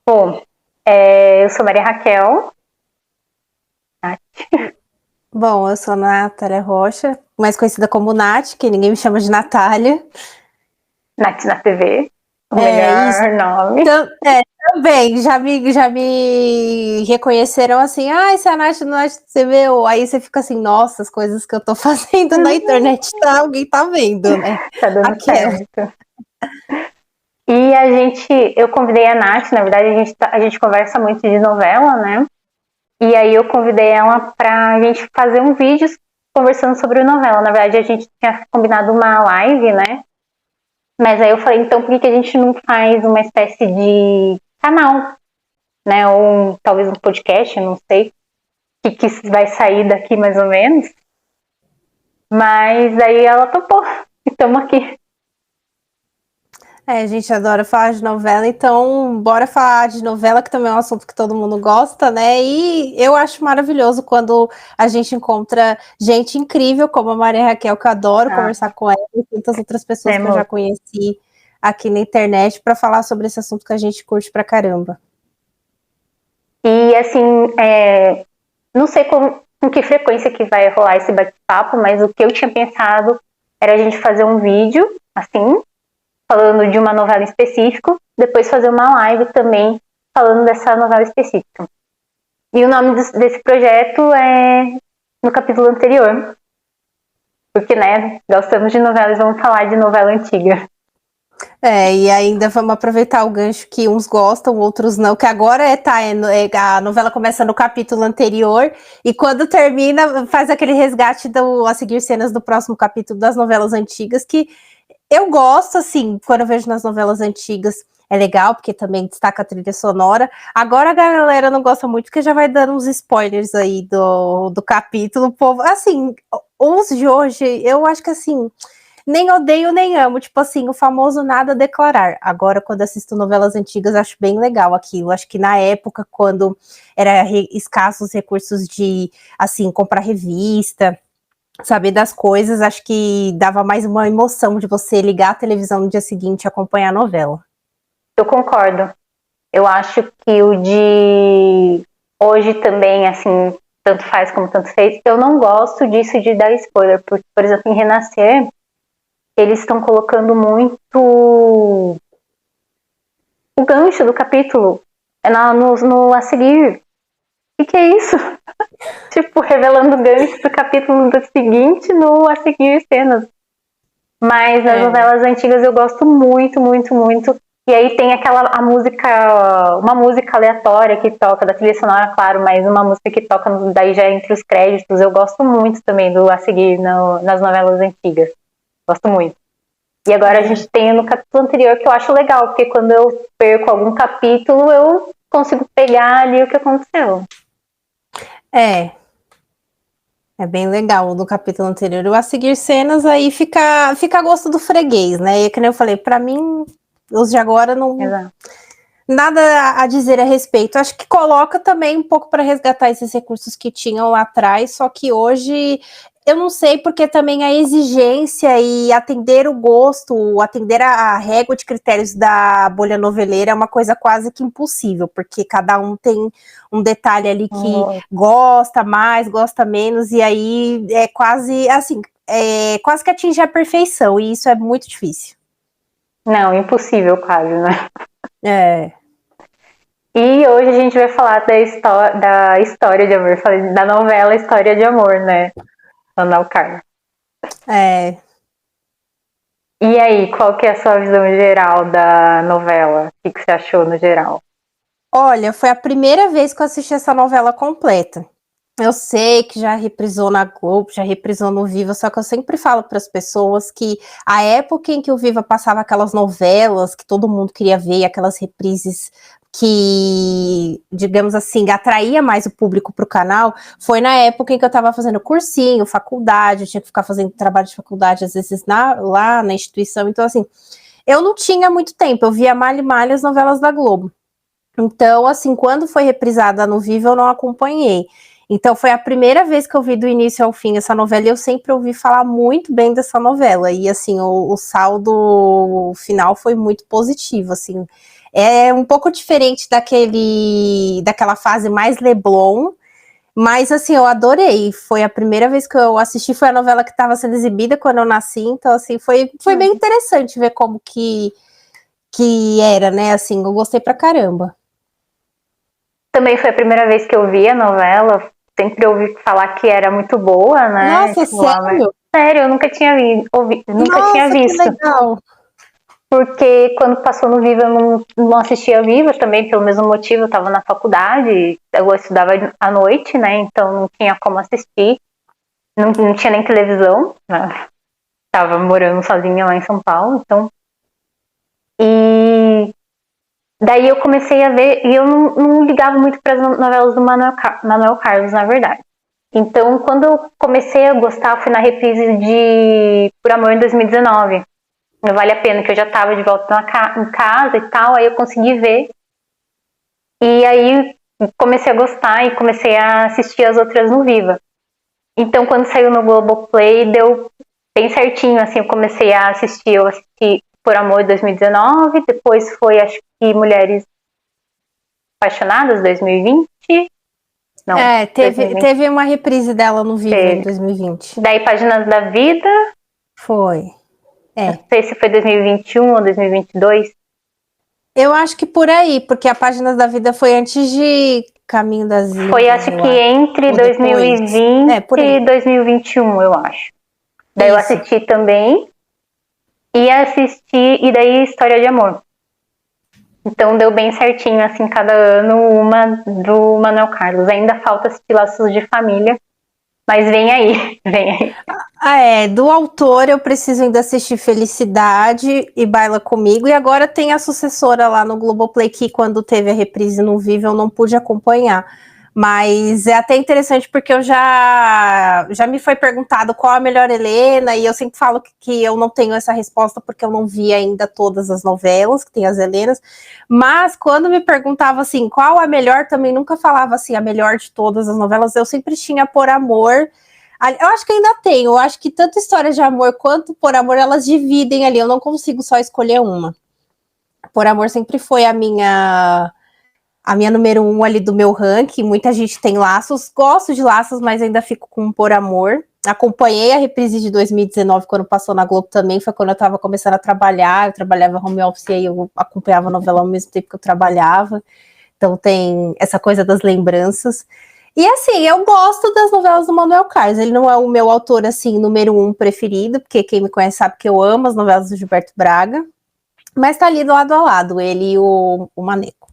Bom, eu sou Maria Raquel. Bom, eu sou a Natália Rocha, mais conhecida como Nath, que ninguém me chama de Natália. Nath na TV, o Isso. melhor nome. Também, já me reconheceram assim, essa é a Nath do Nath TV, ou aí você fica assim, nossa, as coisas que eu tô fazendo na internet, alguém tá vendo, né? Tá dando Aquela. certo. E eu convidei a Nath, na verdade a gente conversa muito de novela, né? E aí eu convidei ela pra gente fazer um vídeo conversando sobre novela. Na verdade a gente tinha combinado uma live, né? Mas aí eu falei, então por que a gente não faz uma espécie de canal, né? Ou talvez um podcast, não sei o que vai sair daqui mais ou menos. Mas aí ela topou. Estamos aqui. A gente adora falar de novela, então bora falar de novela, que também é um assunto que todo mundo gosta, né? E eu acho maravilhoso quando a gente encontra gente incrível, como a Maria Raquel, que eu adoro conversar com ela, e tantas outras pessoas que eu já conheci aqui na internet, para falar sobre esse assunto que a gente curte pra caramba. E assim, não sei com que frequência que vai rolar esse bate-papo, mas o que eu tinha pensado era a gente fazer um vídeo, assim, falando de uma novela específica, depois fazer uma live também falando dessa novela específica. E o nome desse projeto é no capítulo anterior, porque, né, gostamos de novelas, vamos falar de novela antiga. E ainda vamos aproveitar o gancho que uns gostam, outros não, que agora a novela começa no capítulo anterior, e quando termina, faz aquele resgate a seguir cenas do próximo capítulo das novelas antigas, que eu gosto, assim, quando eu vejo nas novelas antigas, é legal, porque também destaca a trilha sonora. Agora a galera não gosta muito, porque já vai dando uns spoilers aí do capítulo. O povo, assim, os de hoje, eu acho que assim, nem odeio nem amo, tipo assim, o famoso nada a declarar. Agora, quando assisto novelas antigas, acho bem legal aquilo. Acho que na época, quando era escassos recursos de, assim, comprar revista, saber das coisas, acho que dava mais uma emoção de você ligar a televisão no dia seguinte e acompanhar a novela. Eu concordo. Eu acho que o de hoje também, assim, tanto faz como tanto fez. Eu não gosto disso de dar spoiler, porque, por exemplo, em Renascer, eles estão colocando muito o gancho do capítulo no a seguir. O que é isso? Tipo, revelando o gancho do capítulo do seguinte no a seguir cenas. Mas nas novelas antigas eu gosto muito, muito, muito. E aí tem uma música aleatória que toca, da trilha sonora, claro, mas uma música que toca daí já entre os créditos. Eu gosto muito também do a seguir nas novelas antigas. Gosto muito. E agora a gente tem no capítulo anterior, que eu acho legal, porque quando eu perco algum capítulo, eu consigo pegar ali o que aconteceu. É bem legal do capítulo anterior. A seguir cenas aí fica a gosto do freguês, né? E que nem eu falei, para mim, os de agora não. Exato. Nada a dizer a respeito. Acho que coloca também um pouco para resgatar esses recursos que tinham lá atrás, só que hoje eu não sei, porque também a exigência e atender o gosto, atender a régua de critérios da bolha noveleira é uma coisa quase que impossível, porque cada um tem um detalhe ali que gosta mais, gosta menos, e aí é quase assim, quase que atingir a perfeição, e isso é muito difícil. Não, impossível quase, né? É. E hoje a gente vai falar da história de amor, da novela História de Amor, né? Ana Carlos. E aí, qual que é a sua visão geral da novela? O que você achou no geral? Olha, foi a primeira vez que eu assisti essa novela completa. Eu sei que já reprisou na Globo, já reprisou no Viva, só que eu sempre falo para as pessoas que a época em que o Viva passava aquelas novelas que todo mundo queria ver, aquelas reprises que, digamos assim, atraía mais o público para o canal, foi na época em que eu estava fazendo cursinho, faculdade, eu tinha que ficar fazendo trabalho de faculdade, às vezes lá na instituição, então assim, eu não tinha muito tempo, eu via mal e mal as novelas da Globo. Então, assim, quando foi reprisada no Vivo, eu não acompanhei. Então, foi a primeira vez que eu vi do início ao fim essa novela, e eu sempre ouvi falar muito bem dessa novela. E, assim, o saldo final foi muito positivo, assim. É um pouco diferente daquela fase mais Leblon, mas assim, eu adorei. Foi a primeira vez que eu assisti, foi a novela que estava sendo exibida quando eu nasci, então assim, foi bem interessante ver como que era, né? Assim, eu gostei pra caramba. Também foi a primeira vez que eu vi a novela. Sempre ouvi falar que era muito boa, né? Nossa, Tipo, sério? sério, eu nunca tinha nunca tinha Nossa, que visto. legal. Porque quando passou no Viva, eu não assistia Viva também, pelo mesmo motivo, eu estava na faculdade, eu estudava à noite, né? Então não tinha como assistir, não tinha nem televisão, né? Tava morando sozinha lá em São Paulo, então. E daí eu comecei a ver, e eu não ligava muito para as novelas do Manuel Carlos, na verdade. Então, quando eu comecei a gostar, foi na reprise de Por Amor em 2019. Não vale a pena, que eu já estava de volta em casa e tal, aí eu consegui ver. E aí comecei a gostar e comecei a assistir as outras no Viva. Então, quando saiu no Globoplay, deu bem certinho, assim, eu assisti Por Amor em 2019, depois foi, acho que Mulheres Apaixonadas, 2020. Não, teve uma reprise dela no Viva em 2020. Daí Páginas da Vida. Foi. Não sei se foi 2021 ou 2022. Eu acho que por aí, porque a Páginas da Vida foi antes de Caminho das Índias. Foi, acho que entre 2020 e 2021, eu acho. Daí eu assisti também. E daí História de Amor. Então deu bem certinho, assim, cada ano uma do Manuel Carlos. Ainda falta assistir Laços de Família, mas vem aí, vem aí. Do autor eu preciso ainda assistir Felicidade e Baila Comigo, e agora tem a sucessora lá no Globoplay, que quando teve a reprise no Vivo eu não pude acompanhar. Mas é até interessante porque eu já me foi perguntado qual a melhor Helena, e eu sempre falo que eu não tenho essa resposta porque eu não vi ainda todas as novelas, que tem as Helenas, mas quando me perguntava assim, qual a melhor, também nunca falava assim, a melhor de todas as novelas, eu sempre tinha Por Amor. Eu acho que ainda tenho, eu acho que tanto História de Amor quanto Por Amor, elas dividem ali, eu não consigo só escolher uma. Por Amor sempre foi a minha número 1 ali do meu ranking. Muita gente tem Laços, gosto de Laços, mas ainda fico com Por Amor. Acompanhei a reprise de 2019, quando passou na Globo também, foi quando eu tava começando a trabalhar, eu trabalhava home office e aí eu acompanhava a novela ao mesmo tempo que eu trabalhava, então tem essa coisa das lembranças. E assim, eu gosto das novelas do Manuel Carlos, ele não é o meu autor, assim, número 1 preferido, porque quem me conhece sabe que eu amo as novelas do Gilberto Braga, mas tá ali do lado a lado, ele e o Maneco.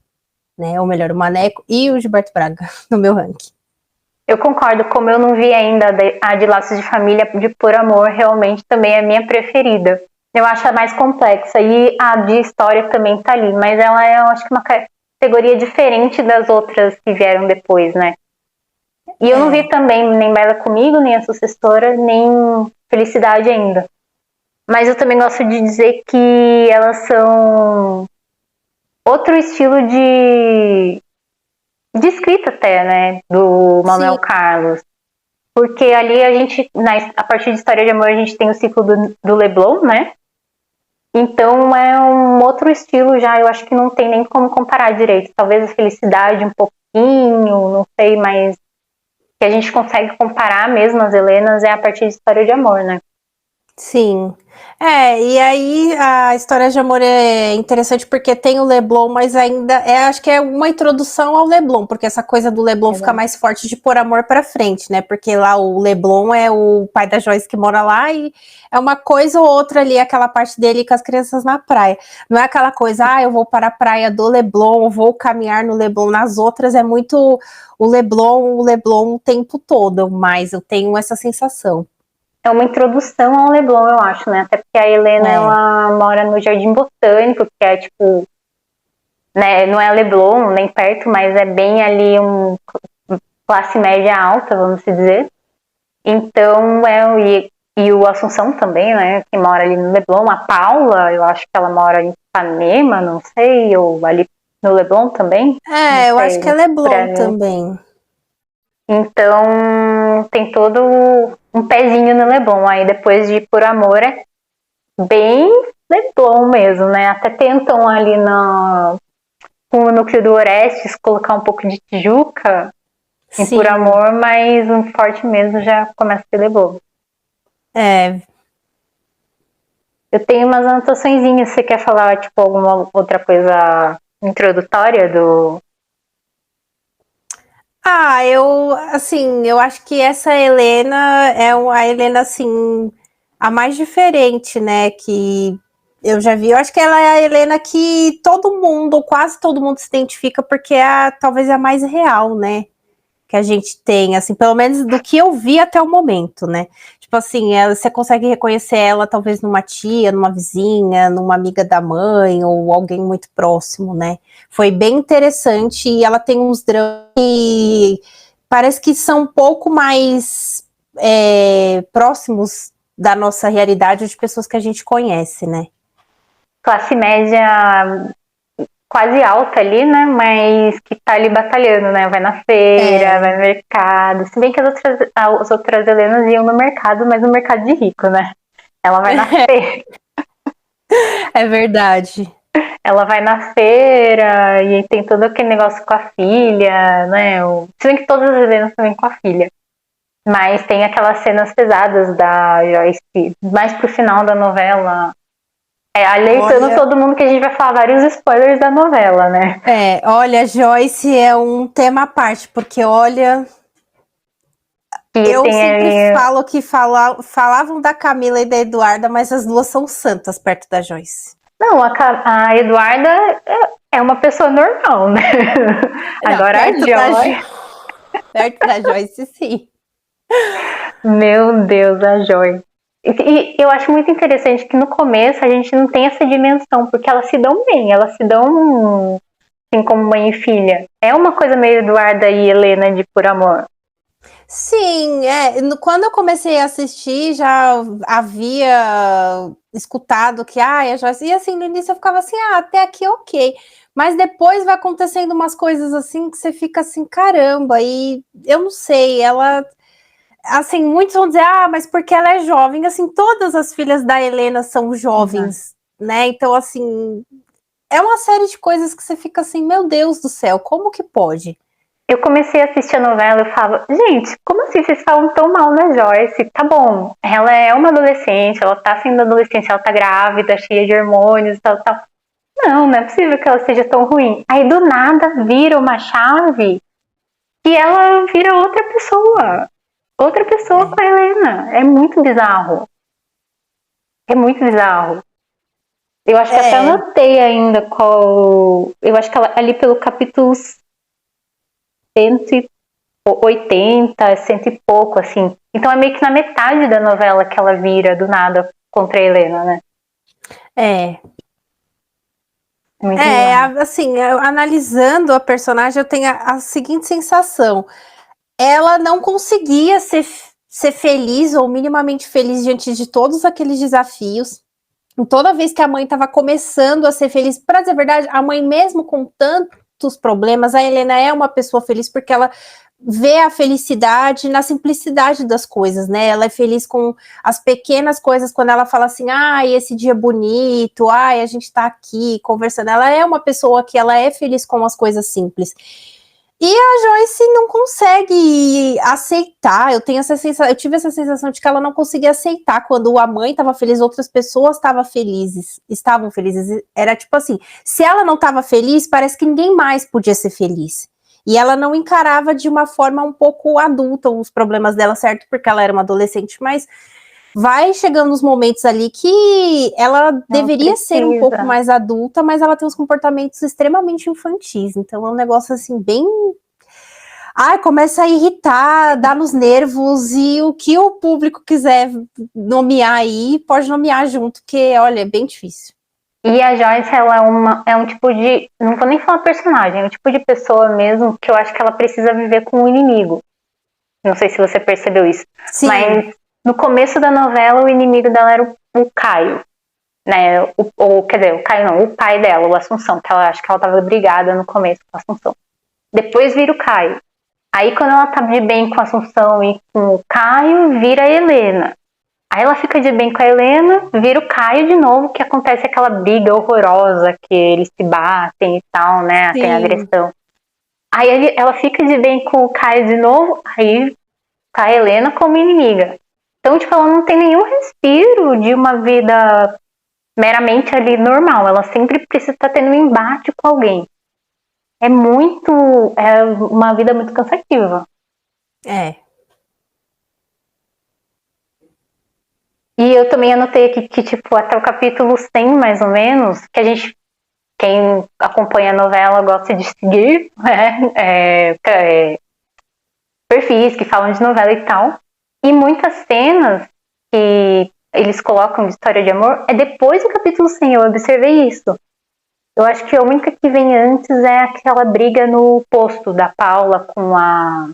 Né, ou melhor, o Maneco e o Gilberto Braga no meu ranking. Eu concordo, como eu não vi ainda a de Laços de Família, de Por Amor, realmente também é a minha preferida. Eu acho a mais complexa, e a de História também tá ali, mas ela é, eu acho que uma categoria diferente das outras que vieram depois, né? E eu não vi também nem Baila Comigo, nem a sucessora, nem Felicidade ainda. Mas eu também gosto de dizer que elas são outro estilo de escrita até, né, do Manuel Carlos. Porque ali a gente, a partir de História de Amor, a gente tem o ciclo do Leblon, né? Então é um outro estilo já, eu acho que não tem nem como comparar direito. Talvez a Felicidade um pouquinho, não sei, mas que a gente consegue comparar mesmo as Helenas é a partir de História de Amor, né? Sim. E aí a História de Amor é interessante porque tem o Leblon, mas ainda acho que é uma introdução ao Leblon, porque essa coisa do Leblon fica mais forte de Por Amor pra frente, né? Porque lá o Leblon é o pai da Joyce que mora lá e é uma coisa ou outra ali, aquela parte dele com as crianças na praia. Não é aquela coisa, eu vou para a praia do Leblon, vou caminhar no Leblon. Nas outras é muito o Leblon o tempo todo, mas eu tenho essa sensação. É uma introdução ao Leblon, eu acho, né? Até porque a Helena, ela mora no Jardim Botânico, que é tipo, né? Não é Leblon, nem perto, mas é bem ali classe média alta, vamos dizer. Então, e o Assunção também, né? Que mora ali no Leblon. A Paula, eu acho que ela mora em Ipanema, não sei, ou ali no Leblon também. Eu acho que é Leblon também. Então, tem todo um pezinho no Leblon. Aí depois de Por Amor é bem Leblon mesmo, né? Até tentam ali com o núcleo do Orestes, colocar um pouco de Tijuca em Sim. Por Amor, mas o forte mesmo já começa a ser Leblon. Eu tenho umas anotaçõezinhas, você quer falar, tipo, alguma outra coisa introdutória do... Eu acho que essa Helena é a Helena, assim, a mais diferente, né, que eu já vi. Eu acho que ela é a Helena que todo mundo, quase todo mundo se identifica, porque talvez é a mais real, né, que a gente tem, assim, pelo menos do que eu vi até o momento, né. Tipo assim, você consegue reconhecer ela talvez numa tia, numa vizinha, numa amiga da mãe, ou alguém muito próximo, né. Foi bem interessante e ela tem uns dramas que parece que são um pouco mais próximos da nossa realidade, de pessoas que a gente conhece, né. Classe média quase alta ali, né? Mas que tá ali batalhando, né? Vai na feira, vai no mercado. Se bem que as outras Helenas iam no mercado, mas no mercado de rico, né? Ela vai na feira. É verdade. Ela vai na feira e tem todo aquele negócio com a filha, né? Se bem que todas as Helenas também com a filha. Mas tem aquelas cenas pesadas da Joyce, mais pro final da novela. Alertando todo mundo que a gente vai falar vários spoilers da novela, né? Olha, Joyce é um tema à parte, porque olha... Eu sempre falo que falavam da Camila e da Eduarda, mas as duas são santas perto da Joyce. Não, a Eduarda é uma pessoa normal, né? Não, agora a Joyce... Perto da Joyce, sim. Meu Deus, a Joyce. E eu acho muito interessante que no começo a gente não tem essa dimensão, porque elas se dão bem, elas se dão assim como mãe e filha. É uma coisa meio Eduarda e Helena de Por Amor. Sim, quando eu comecei a assistir, já havia escutado que, a Joyce... E assim, no início eu ficava assim, até aqui ok. Mas depois vai acontecendo umas coisas assim que você fica assim, caramba, e eu não sei, ela... Assim, muitos vão dizer, mas porque ela é jovem, assim, todas as filhas da Helena são jovens, né? Então, assim, é uma série de coisas que você fica assim, meu Deus do céu, como que pode? Eu comecei a assistir a novela e eu falava, gente, como assim vocês falam tão mal na Joyce? Tá bom, ela é uma adolescente, ela tá sendo adolescente, ela tá grávida, cheia de hormônios e tal. Não é possível que ela seja tão ruim. Aí do nada vira uma chave e ela vira outra pessoa. Outra pessoa com a Helena. É muito bizarro. É muito bizarro. Eu acho que até anotei ainda qual... Eu acho que ela ali pelo capítulo 180, cento e pouco, assim. Então é meio que na metade da novela que ela vira do nada contra a Helena, né? Assim, analisando a personagem, eu tenho a seguinte sensação. Ela não conseguia ser feliz ou minimamente feliz diante de todos aqueles desafios. E toda vez que a mãe estava começando a ser feliz, para dizer a verdade, a mãe mesmo com tantos problemas, a Helena é uma pessoa feliz porque ela vê a felicidade na simplicidade das coisas, né? Ela é feliz com as pequenas coisas, quando ela fala assim, esse dia é bonito, a gente tá aqui conversando. Ela é uma pessoa que ela é feliz com as coisas simples. E a Joyce não consegue aceitar, eu tive essa sensação de que ela não conseguia aceitar quando a mãe estava feliz, outras pessoas estavam felizes. Era tipo assim, se ela não estava feliz, parece que ninguém mais podia ser feliz. E ela não encarava de uma forma um pouco adulta os problemas dela, certo? Porque ela era uma adolescente, mas vai chegando nos momentos ali que ela deveria ser um pouco mais adulta, mas ela tem uns comportamentos extremamente infantis. Então é um negócio assim, bem... começa a irritar, dá nos nervos, e o que o público quiser nomear aí, pode nomear junto, porque, olha, é bem difícil. E a Joyce, ela é um tipo de... Não vou nem falar personagem, é um tipo de pessoa mesmo que eu acho que ela precisa viver com o inimigo. Não sei se você percebeu isso. Sim. Mas no começo da novela, o inimigo dela era o Caio. Né? Quer dizer, o Caio não, o pai dela, o Assunção, que ela acho que ela tava brigada no começo com a Assunção. Depois vira o Caio. Aí quando ela tá de bem com a Assunção e com o Caio, vira a Helena. Aí ela fica de bem com a Helena, vira o Caio de novo, que acontece aquela briga horrorosa, que eles se batem e tal, né? Tem agressão. Aí ela fica de bem com o Caio de novo, aí tá a Helena como inimiga. Então, tipo, ela não tem nenhum respiro de uma vida meramente ali normal. Ela sempre precisa estar tendo um embate com alguém. É uma vida muito cansativa. É. E eu também anotei aqui que, tipo, até o capítulo 100, mais ou menos, que a gente, quem acompanha a novela gosta de seguir, né? Perfis que falam de novela e tal. E muitas cenas que eles colocam de história de amor é depois do capítulo 100, eu observei isso. Eu acho que a única que vem antes é aquela briga no posto da Paula com a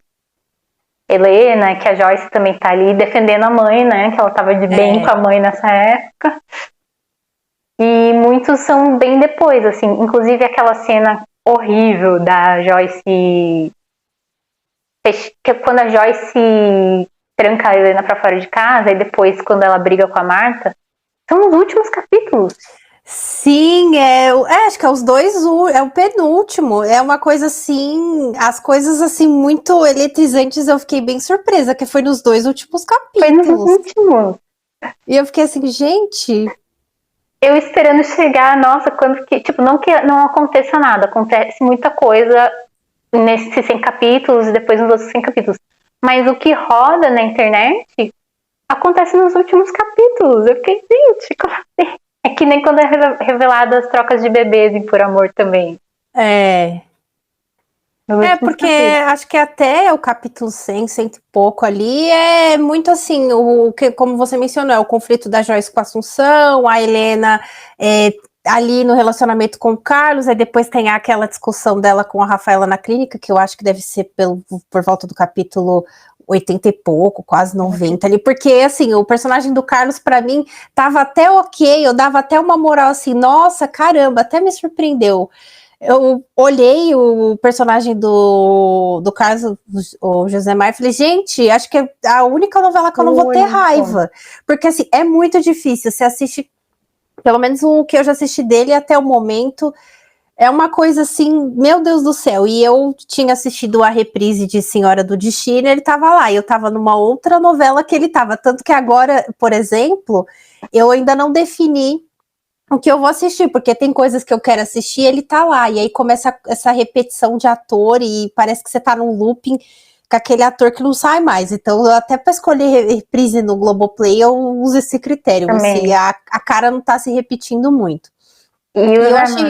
Helena, que a Joyce também tá ali defendendo a mãe, né? Que ela tava de bem com a mãe nessa época. E muitos são bem depois, assim. Inclusive aquela cena horrível da Joyce... Que quando a Joyce tranca a Helena pra fora de casa, e depois quando ela briga com a Marta, são os últimos capítulos. Sim, acho que é os dois, é o penúltimo, é uma coisa assim, as coisas assim muito eletrizantes, eu fiquei bem surpresa, que foi nos dois últimos capítulos. Foi nos últimos. E eu fiquei assim, gente... Eu esperando chegar, nossa, quando que não aconteça nada, acontece muita coisa nesses 100 capítulos e depois nos outros 100 capítulos. Mas o que roda na internet acontece nos últimos capítulos. Eu fiquei, gente, como assim? É que nem quando é revelado as trocas de bebês em Por Amor também. Porque acho que até o capítulo 100, cento e pouco ali, é muito assim, como você mencionou, é o conflito da Joyce com a Assunção, a Helena ali no relacionamento com o Carlos, aí depois tem aquela discussão dela com a Rafaela na clínica, que eu acho que deve ser por volta do capítulo 80 e pouco, quase 90 ali, porque assim, o personagem do Carlos pra mim tava até ok, eu dava até uma moral assim, nossa, caramba, até me surpreendeu. Eu olhei o personagem do Carlos, o José Maia, e falei, gente, acho que é a única novela que eu não vou ter raiva, porque assim, é muito difícil, você assiste, pelo menos o que eu já assisti dele até o momento, é uma coisa assim, meu Deus do céu, e eu tinha assistido a reprise de Senhora do Destino, ele tava lá, e eu tava numa outra novela que ele tava, tanto que agora, por exemplo, eu ainda não defini o que eu vou assistir, porque tem coisas que eu quero assistir, ele tá lá, e aí começa essa repetição de ator, e parece que você tá num looping com aquele ator que não sai mais, então até pra escolher reprise no Globoplay, eu uso esse critério, se a cara não tá se repetindo muito. E eu achei...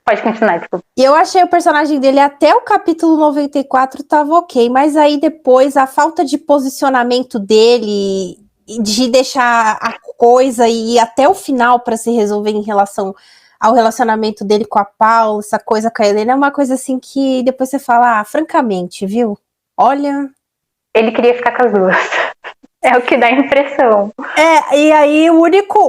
Pode continuar, desculpa. E eu achei o personagem dele até o capítulo 94 tava ok, mas aí depois a falta de posicionamento dele, de deixar a coisa e ir até o final para se resolver em relação ao relacionamento dele com a Paula, essa coisa com a Helena, é uma coisa assim que depois você fala, francamente, viu? Olha... Ele queria ficar com as duas. É o que dá a impressão. E aí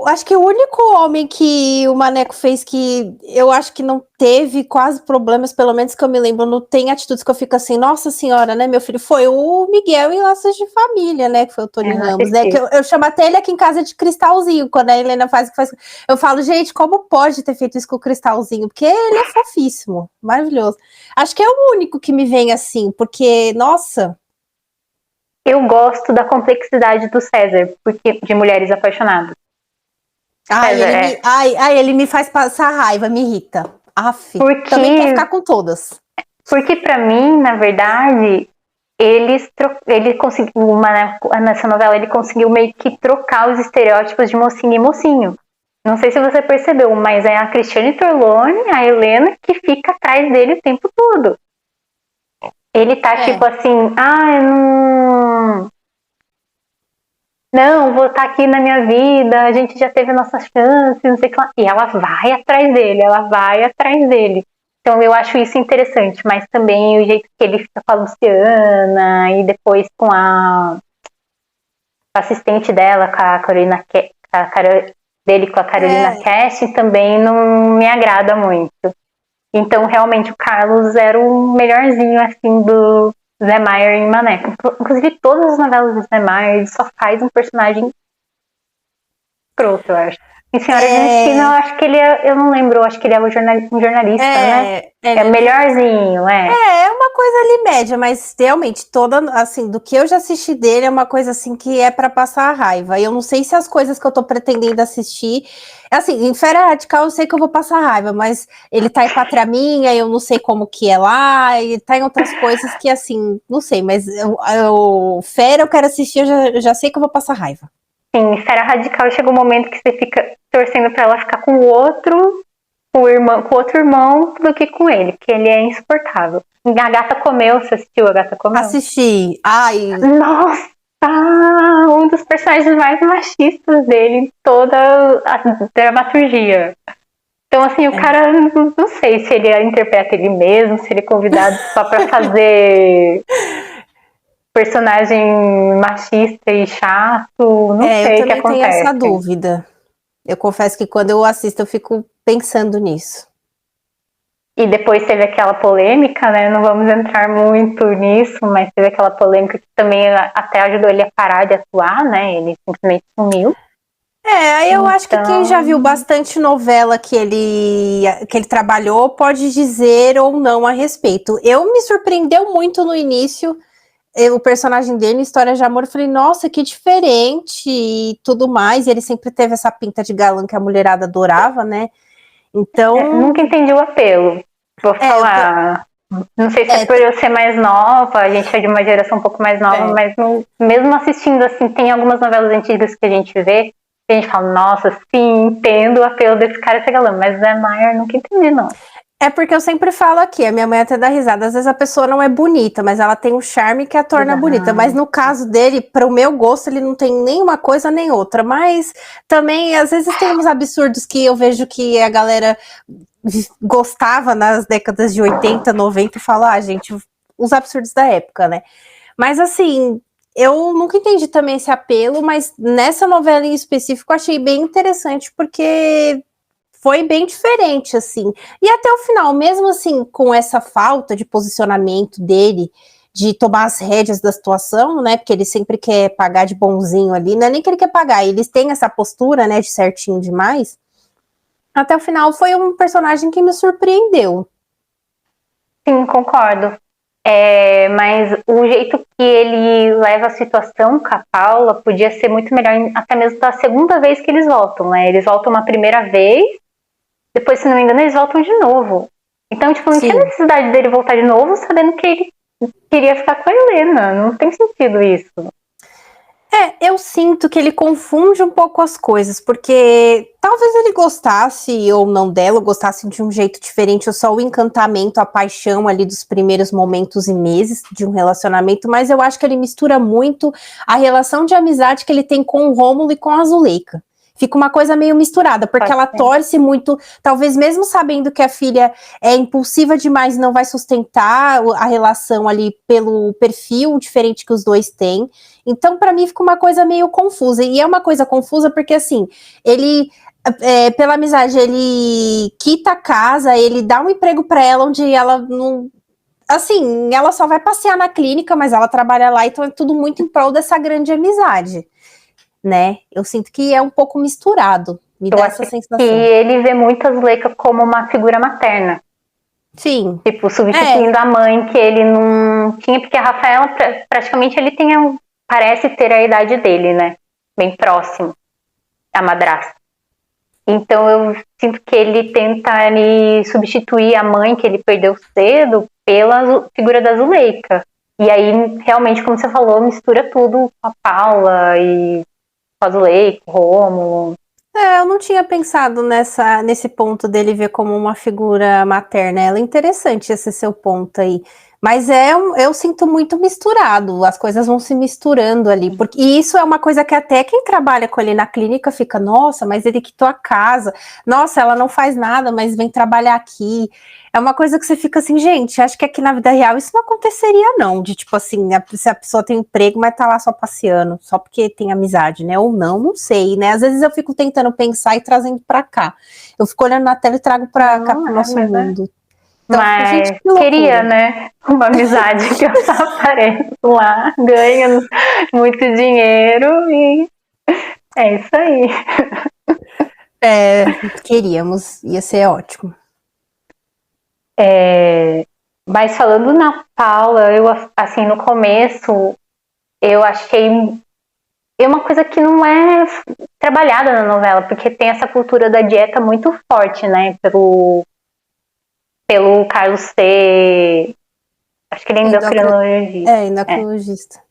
acho que o único homem que o Maneco fez que eu acho que não teve quase problemas, pelo menos que eu me lembro, não tem atitudes que eu fico assim, nossa senhora, né, meu filho, foi o Miguel em Laços de Família, né, que foi o Tony Ramos, né, que eu chamo até ele aqui em casa de Cristalzinho, quando a Helena faz, eu falo, gente, como pode ter feito isso com o Cristalzinho, porque ele é fofíssimo, maravilhoso. Acho que é o único que me vem assim, porque, nossa... Eu gosto da complexidade do César, porque de Mulheres Apaixonadas. Ele me faz passar raiva, me irrita. Porque, também quer ficar com todas. Porque pra mim, na verdade, ele conseguiu, nessa novela, ele conseguiu meio que trocar os estereótipos de mocinho e mocinho. Não sei se você percebeu, mas é a Cristiane Torlone, a Helena, que fica atrás dele o tempo todo. Ele tá tipo assim, não, vou estar aqui na minha vida, a gente já teve nossas chances, não sei o que lá. E ela vai atrás dele. Então eu acho isso interessante, mas também o jeito que ele fica com a Luciana e depois com a assistente dela, com a Carolina, com a Carolina Cash, também não me agrada muito. Então realmente o Carlos era o melhorzinho assim Zé Maier em Maneco. Inclusive, todas as novelas do Zé Maier, ele só faz um personagem escroto, eu acho. Em Senhora de Destino, eu acho que ele é, eu não lembro, eu acho que ele é um jornalista, né? É melhorzinho, É uma coisa ali média, mas realmente toda, assim, do que eu já assisti dele é uma coisa assim que é pra passar a raiva. E eu não sei se as coisas que eu tô pretendendo assistir, assim, em Fera Radical eu sei que eu vou passar raiva, mas ele tá em Pátria Minha, eu não sei como que é lá, e tá em outras coisas que assim, não sei, mas Fera eu quero assistir, eu já sei que eu vou passar raiva. Sim, Esfera Radical chega um momento que você fica torcendo pra ela ficar com o outro, com o outro irmão, do que com ele, porque ele é insuportável. A Gata Comeu, você assistiu A Gata Comeu? Assisti. Ai. Nossa! Um dos personagens mais machistas dele em toda a dramaturgia. Então, assim, o cara, não sei se ele interpreta ele mesmo, se ele é convidado só pra fazer personagem machista e chato, não sei o que Eu também tenho acontece. essa dúvida. Eu confesso que quando eu assisto eu fico pensando nisso. E depois teve aquela polêmica, né? Não vamos entrar muito nisso, mas teve aquela polêmica que também até ajudou ele a parar de atuar, né? Ele simplesmente sumiu. Aí eu acho que quem já viu bastante novela que ele trabalhou pode dizer ou não a respeito. Eu me surpreendeu muito no início o personagem dele, História de Amor, eu falei, nossa, que diferente e tudo mais. E ele sempre teve essa pinta de galã que a mulherada adorava, né? Então. Nunca entendi o apelo. Vou falar. Não sei se é por eu ser mais nova, a gente é de uma geração um pouco mais nova, mas mesmo assistindo assim, tem algumas novelas antigas que a gente vê, e a gente fala, nossa, sim, entendo o apelo desse cara ser galã, mas Zé Maier nunca entendi, não. É porque eu sempre falo aqui, a minha mãe até dá risada, às vezes a pessoa não é bonita, mas ela tem um charme que a torna bonita, mas no caso dele, para o meu gosto, ele não tem nem uma coisa nem outra, mas também, às vezes tem uns absurdos que eu vejo que a galera gostava nas décadas de 80, 90 e fala, gente, os absurdos da época, né? Mas assim, eu nunca entendi também esse apelo, mas nessa novela em específico eu achei bem interessante, porque foi bem diferente, assim. E até o final, mesmo assim, com essa falta de posicionamento dele, de tomar as rédeas da situação, né? Porque ele sempre quer pagar de bonzinho ali, não é nem que ele quer pagar, eles têm essa postura, né, de certinho demais. Até o final foi um personagem que me surpreendeu. Sim, concordo. Mas o jeito que ele leva a situação com a Paula podia ser muito melhor, até mesmo da segunda vez que eles voltam, né? Eles voltam uma primeira vez, depois, se não me engano, eles voltam de novo. Então, tipo, não tinha necessidade dele voltar de novo sabendo que ele queria ficar com a Helena. Não tem sentido isso. Eu sinto que ele confunde um pouco as coisas, porque talvez ele gostasse ou não dela, ou gostasse de um jeito diferente, ou só o encantamento, a paixão ali dos primeiros momentos e meses de um relacionamento, mas eu acho que ele mistura muito a relação de amizade que ele tem com o Rômulo e com a Zuleika. Fica uma coisa meio misturada, porque ela torce muito, talvez mesmo sabendo que a filha é impulsiva demais e não vai sustentar a relação ali pelo perfil diferente que os dois têm. Então, para mim, fica uma coisa meio confusa. E é uma coisa confusa porque, assim, ele, pela amizade, ele quita a casa, ele dá um emprego para ela onde ela não... Assim, ela só vai passear na clínica, mas ela trabalha lá, então é tudo muito em prol dessa grande amizade. Né? Eu sinto que é um pouco misturado. Me dá essa sensação. E ele vê muito a Zuleika como uma figura materna. Sim. Tipo, substituindo a mãe que ele não tinha, porque a Rafaela praticamente ele parece ter a idade dele, né? Bem próximo. A madrasta. Então eu sinto que ele tenta substituir a mãe que ele perdeu cedo pela figura da Zuleika. E aí, realmente, como você falou, mistura tudo com a Paula e com a Zuleika, com o Rômulo. Eu não tinha pensado nesse ponto dele ver como uma figura materna. É interessante esse seu ponto aí. Mas eu sinto muito misturado, as coisas vão se misturando ali. E isso é uma coisa que até quem trabalha com ele na clínica fica, nossa, mas ele quitou a casa. Nossa, ela não faz nada, mas vem trabalhar aqui. É uma coisa que você fica assim, gente, acho que aqui na vida real isso não aconteceria não. De tipo assim, se a pessoa tem emprego, mas tá lá só passeando, só porque tem amizade, né? Ou não sei, né? Às vezes eu fico tentando pensar e trazendo pra cá. Eu fico olhando na tela e trago pra cá pro nosso mundo. Então, mas queria, né? uma amizade que eu apareço lá, ganho muito dinheiro e é isso aí. Queríamos, ia ser ótimo. Mas falando na Paula, eu, assim, no começo, eu achei uma coisa que não é trabalhada na novela, porque tem essa cultura da dieta muito forte, né? Pelo Carlos ser. Acho que ele é endocrinologista. Endocrinologista.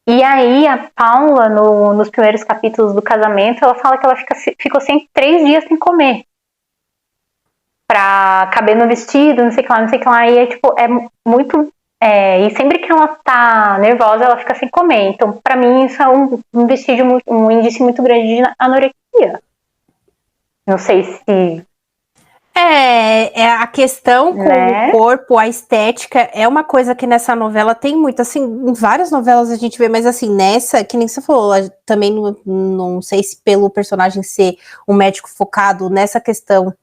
E aí, a Paula, nos primeiros capítulos do casamento, ela fala que ela ficou 3 dias sem comer. Pra caber no vestido, não sei o que lá, não sei o que lá. E é, tipo, é muito. E sempre que ela tá nervosa, ela fica sem comer. Então, pra mim, isso é um indício muito grande de anorexia. Não sei se. A questão com o corpo, a estética, é uma coisa que nessa novela tem muito, assim, em várias novelas a gente vê, mas assim, nessa, que nem você falou, também não sei se pelo personagem ser um médico focado nessa questão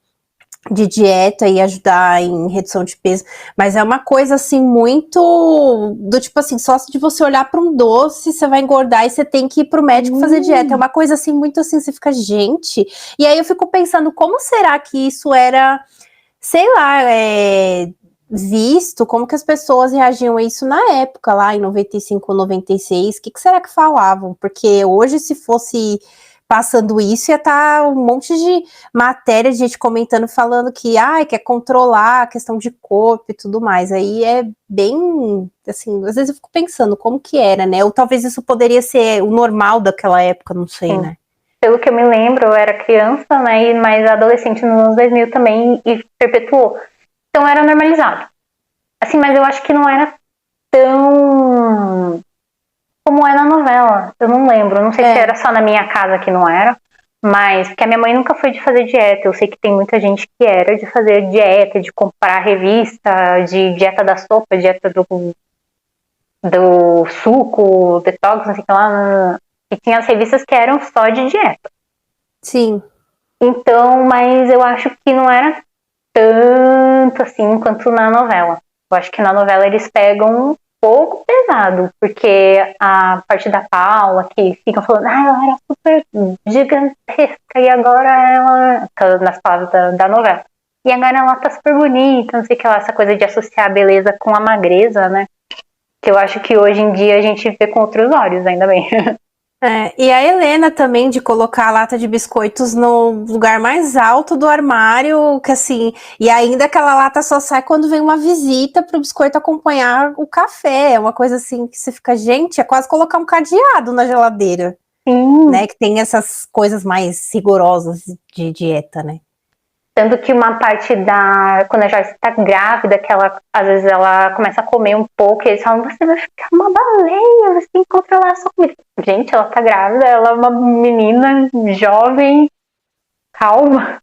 de dieta e ajudar em redução de peso, mas é uma coisa assim muito do tipo assim, só de você olhar para um doce, você vai engordar e você tem que ir pro médico fazer dieta, é uma coisa assim muito assim, você fica, gente, e aí eu fico pensando, como será que isso era, sei lá, visto, como que as pessoas reagiam a isso na época, lá em 95, 96, o que será que falavam? Porque hoje, se fosse passando isso, ia estar um monte de matéria de gente comentando, falando que quer controlar a questão de corpo e tudo mais. Aí é bem, assim, às vezes eu fico pensando como que era, né? Ou talvez isso poderia ser o normal daquela época, não sei, né? Pelo que eu me lembro, eu era criança, né, mas adolescente nos anos 2000 também, e perpetuou. Então era normalizado. Assim, mas eu acho que não era tão como é na novela. Eu não lembro. Não sei se era só na minha casa que não era. Mas, porque a minha mãe nunca foi de fazer dieta. Eu sei que tem muita gente que era de fazer dieta, de comprar revista, de dieta da sopa, dieta do suco, detox, não sei o que lá. E tinha as revistas que eram só de dieta. Sim. Então, mas eu acho que não era tanto assim quanto na novela. Eu acho que na novela eles pegam um pouco pesado, porque a parte da Paula, que ficam falando, ela era super gigantesca e agora ela, nas palavras da novela, e agora ela tá super bonita, não sei o que lá, essa coisa de associar a beleza com a magreza, né? Que eu acho que hoje em dia a gente vê com outros olhos, ainda bem. E a Helena também, de colocar a lata de biscoitos no lugar mais alto do armário, que assim, e ainda aquela lata só sai quando vem uma visita para o biscoito acompanhar o café, é uma coisa assim que você fica, gente, é quase colocar um cadeado na geladeira. Sim. Né, que tem essas coisas mais rigorosas de dieta, né? Tanto que uma parte quando a Joyce tá grávida, que ela, às vezes ela começa a comer um pouco, e eles falam, você vai ficar uma baleia, você tem que controlar a sua comida. Gente, ela tá grávida, ela é uma menina jovem, calma.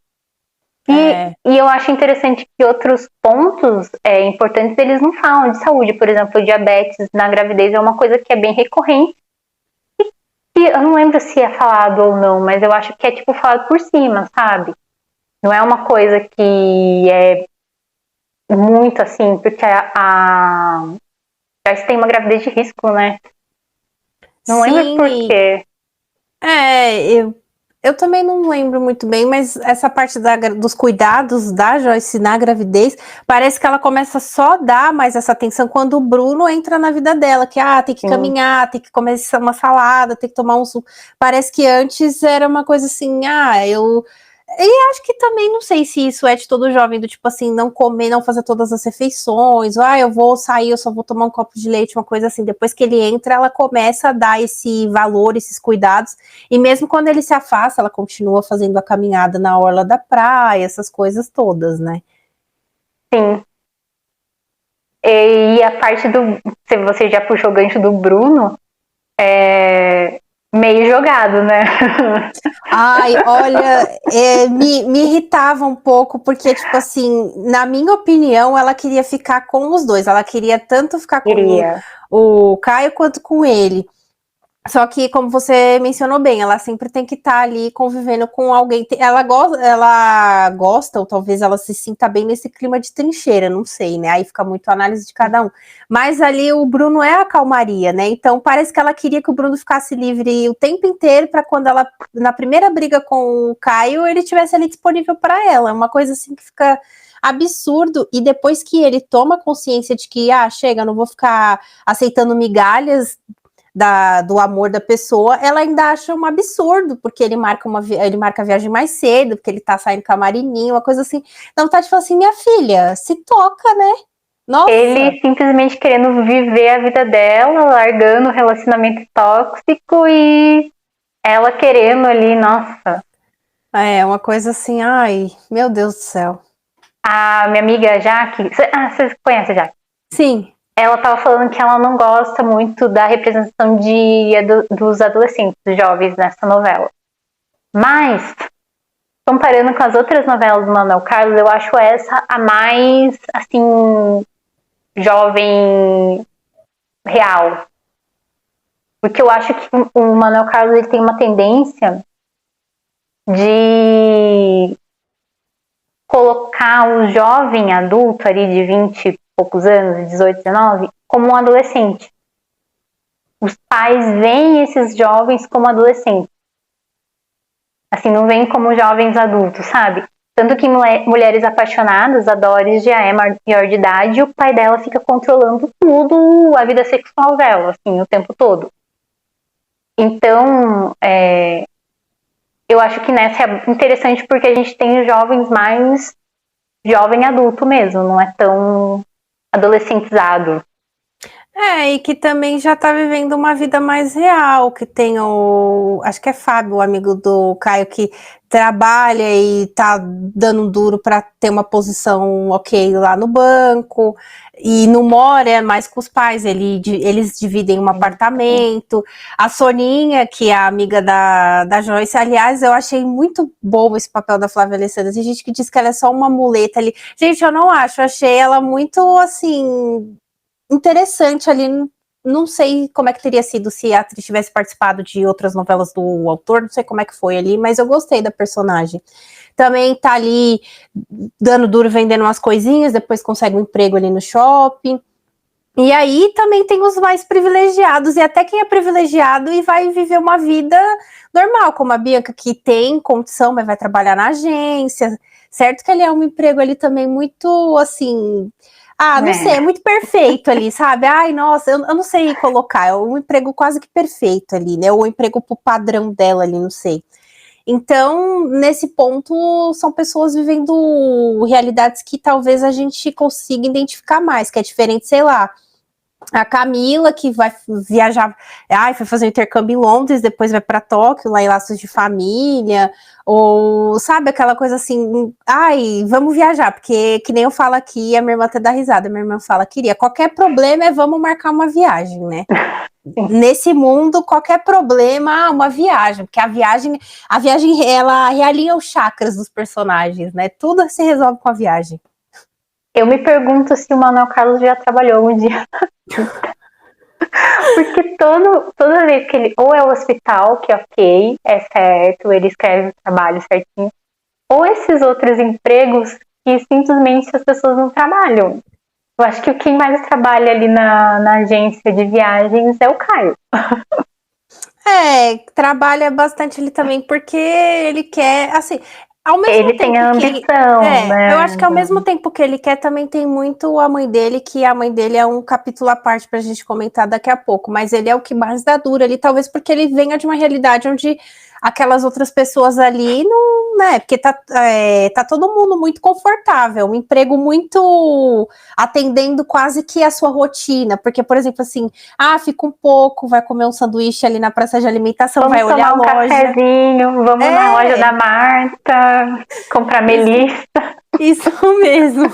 E eu acho interessante que outros pontos importantes eles não falam de saúde. Por exemplo, diabetes na gravidez é uma coisa que é bem recorrente. E eu não lembro se é falado ou não, mas eu acho que é tipo falado por cima, sabe? Não é uma coisa que é muito assim, porque já tem uma gravidez de risco, né? Não lembro por quê. Eu também não lembro muito bem, mas essa parte dos cuidados da Joyce na gravidez, parece que ela começa só a dar mais essa atenção quando o Bruno entra na vida dela, que tem que caminhar, tem que comer uma salada, tem que tomar um suco. Parece que antes era uma coisa assim, E acho que também não sei se isso é de todo jovem, do tipo assim, não comer, não fazer todas as refeições, ou eu vou sair, eu só vou tomar um copo de leite, uma coisa assim. Depois que ele entra, ela começa a dar esse valor, esses cuidados, e mesmo quando ele se afasta, ela continua fazendo a caminhada na orla da praia, essas coisas todas, né? Sim. E a parte se você já puxou o gancho do Bruno, meio jogado, né? Olha, me irritava um pouco, porque, tipo assim, na minha opinião, ela queria ficar com os dois. Ela queria tanto ficar com o Caio quanto com ele. Só que, como você mencionou bem, ela sempre tem que estar ali convivendo com alguém. Ela gosta, ou talvez ela se sinta bem nesse clima de trincheira, não sei, né? Aí fica muito a análise de cada um. Mas ali o Bruno é a calmaria, né? Então parece que ela queria que o Bruno ficasse livre o tempo inteiro para quando ela, na primeira briga com o Caio, ele tivesse ali disponível para ela. É uma coisa assim que fica absurdo. E depois que ele toma consciência de que, chega, não vou ficar aceitando migalhas do amor da pessoa, ela ainda acha um absurdo, porque ele marca a viagem mais cedo, porque ele tá saindo com a Marininha, uma coisa assim. Então tá tipo assim, minha filha, se toca, né? Nossa. Ele simplesmente querendo viver a vida dela, largando o relacionamento tóxico e ela querendo ali, nossa. É, uma coisa assim, ai, meu Deus do céu. A minha amiga Jaque, você conhece a Jaque? Sim. Ela tava falando que ela não gosta muito da representação dos adolescentes, dos jovens nessa novela. Mas, comparando com as outras novelas do Manuel Carlos, eu acho essa a mais, assim, jovem real. Porque eu acho que o Manuel Carlos ele tem uma tendência de colocar o jovem adulto ali de 20 e poucos anos, 18, 19, como um adolescente. Os pais veem esses jovens como adolescentes. Assim, não veem como jovens adultos, sabe? Tanto que Mulheres Apaixonadas, a Doris já é maior de idade e o pai dela fica controlando tudo, a vida sexual dela, assim, o tempo todo. Então, eu acho que nessa é interessante porque a gente tem os jovens mais jovem adulto mesmo, não é tão adolescentizado. E que também já tá vivendo uma vida mais real, que tem acho que é Fábio, o amigo do Caio, que trabalha e tá dando duro para ter uma posição ok lá no banco, e não mora mais com os pais, eles dividem um apartamento. A Soninha, que é a amiga da Joyce, aliás, eu achei muito bom esse papel da Flávia Alessandra. Tem gente que diz que ela é só uma muleta ali. Gente, eu não acho, eu achei ela muito, assim, interessante ali. Não sei como é que teria sido se a atriz tivesse participado de outras novelas do autor, não sei como é que foi ali, mas eu gostei da personagem. Também tá ali dando duro, vendendo umas coisinhas, depois consegue um emprego ali no shopping. E aí também tem os mais privilegiados, e até quem é privilegiado e vai viver uma vida normal, como a Bianca, que tem condição, mas vai trabalhar na agência. Certo que ele é um emprego ali também muito, assim, não sei, é muito perfeito ali, sabe? Ai, nossa, eu não sei colocar, é um emprego quase que perfeito ali, né? Ou um emprego pro padrão dela ali, não sei. Então, nesse ponto, são pessoas vivendo realidades que talvez a gente consiga identificar mais, que é diferente, sei lá, a Camila, que vai viajar, foi fazer um intercâmbio em Londres, depois vai para Tóquio, lá em Laços de Família, ou sabe, aquela coisa assim, vamos viajar, porque que nem eu falo aqui, a minha irmã até dá risada, minha irmã fala, queria, qualquer problema vamos marcar uma viagem, né? Nesse mundo, qualquer problema, uma viagem, porque a viagem, ela realinha os chakras dos personagens, né? Tudo se resolve com a viagem. Eu me pergunto se o Manuel Carlos já trabalhou um dia. Porque toda vez que ele... Ou é o hospital, que ok, é certo, ele escreve o trabalho certinho. Ou esses outros empregos que simplesmente as pessoas não trabalham. Eu acho que quem mais trabalha ali na agência de viagens é o Caio. Trabalha bastante ali também, porque ele quer, assim, ao mesmo ele tempo tem a ambição, né? Eu acho que ao mesmo tempo que ele quer, também tem muito a mãe dele, que a mãe dele é um capítulo à parte pra gente comentar daqui a pouco, mas ele é o que mais dá duro ali, talvez porque ele venha de uma realidade onde aquelas outras pessoas ali não, né, porque tá todo mundo muito confortável, um emprego muito atendendo quase que a sua rotina, porque, por exemplo, assim, fica um pouco, vai comer um sanduíche ali na praça de alimentação, Vamos vai olhar a loja. Vamos tomar um cafezinho, vamos na loja da Marta, comprar melissa. Isso mesmo.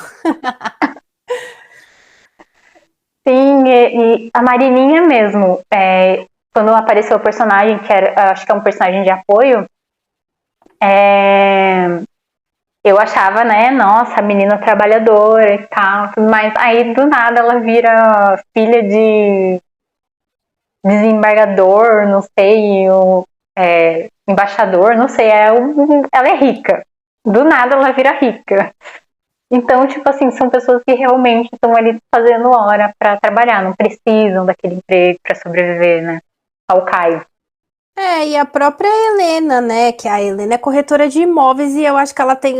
Sim, e a Marininha mesmo, quando apareceu o personagem, que acho que é um personagem de apoio, eu achava, né, nossa, a menina trabalhadora e tal, mas aí do nada ela vira filha desembargador, não sei, embaixador, não sei, ela é rica. Do nada ela vira rica. Então, tipo assim, são pessoas que realmente estão ali fazendo hora para trabalhar, não precisam daquele emprego para sobreviver, né? Ao Caio. E a própria Helena, né? Que a Helena é corretora de imóveis e eu acho que ela tem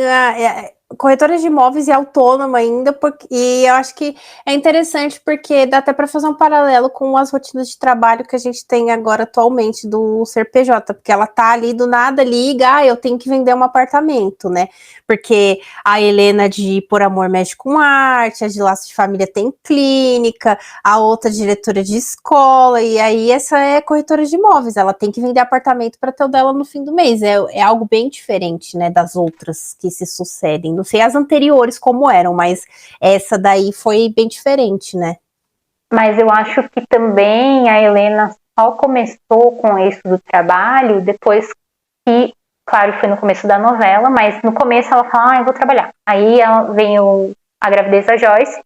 corretora de imóveis e autônoma ainda, e eu acho que é interessante porque dá até para fazer um paralelo com as rotinas de trabalho que a gente tem agora atualmente do CRPJ, porque ela tá ali do nada, liga, eu tenho que vender um apartamento, né? Porque a Helena de Por Amor mexe com arte, a de Laço de Família tem clínica, a outra diretora de escola, e aí essa é corretora de imóveis, ela tem que vender apartamento para ter o dela no fim do mês, é algo bem diferente, né, das outras que se sucedem. Não sei as anteriores como eram, mas essa daí foi bem diferente, né? Mas eu acho que também a Helena só começou com isso do trabalho depois que, claro, foi no começo da novela, mas no começo ela fala, eu vou trabalhar. Aí vem a gravidez da Joyce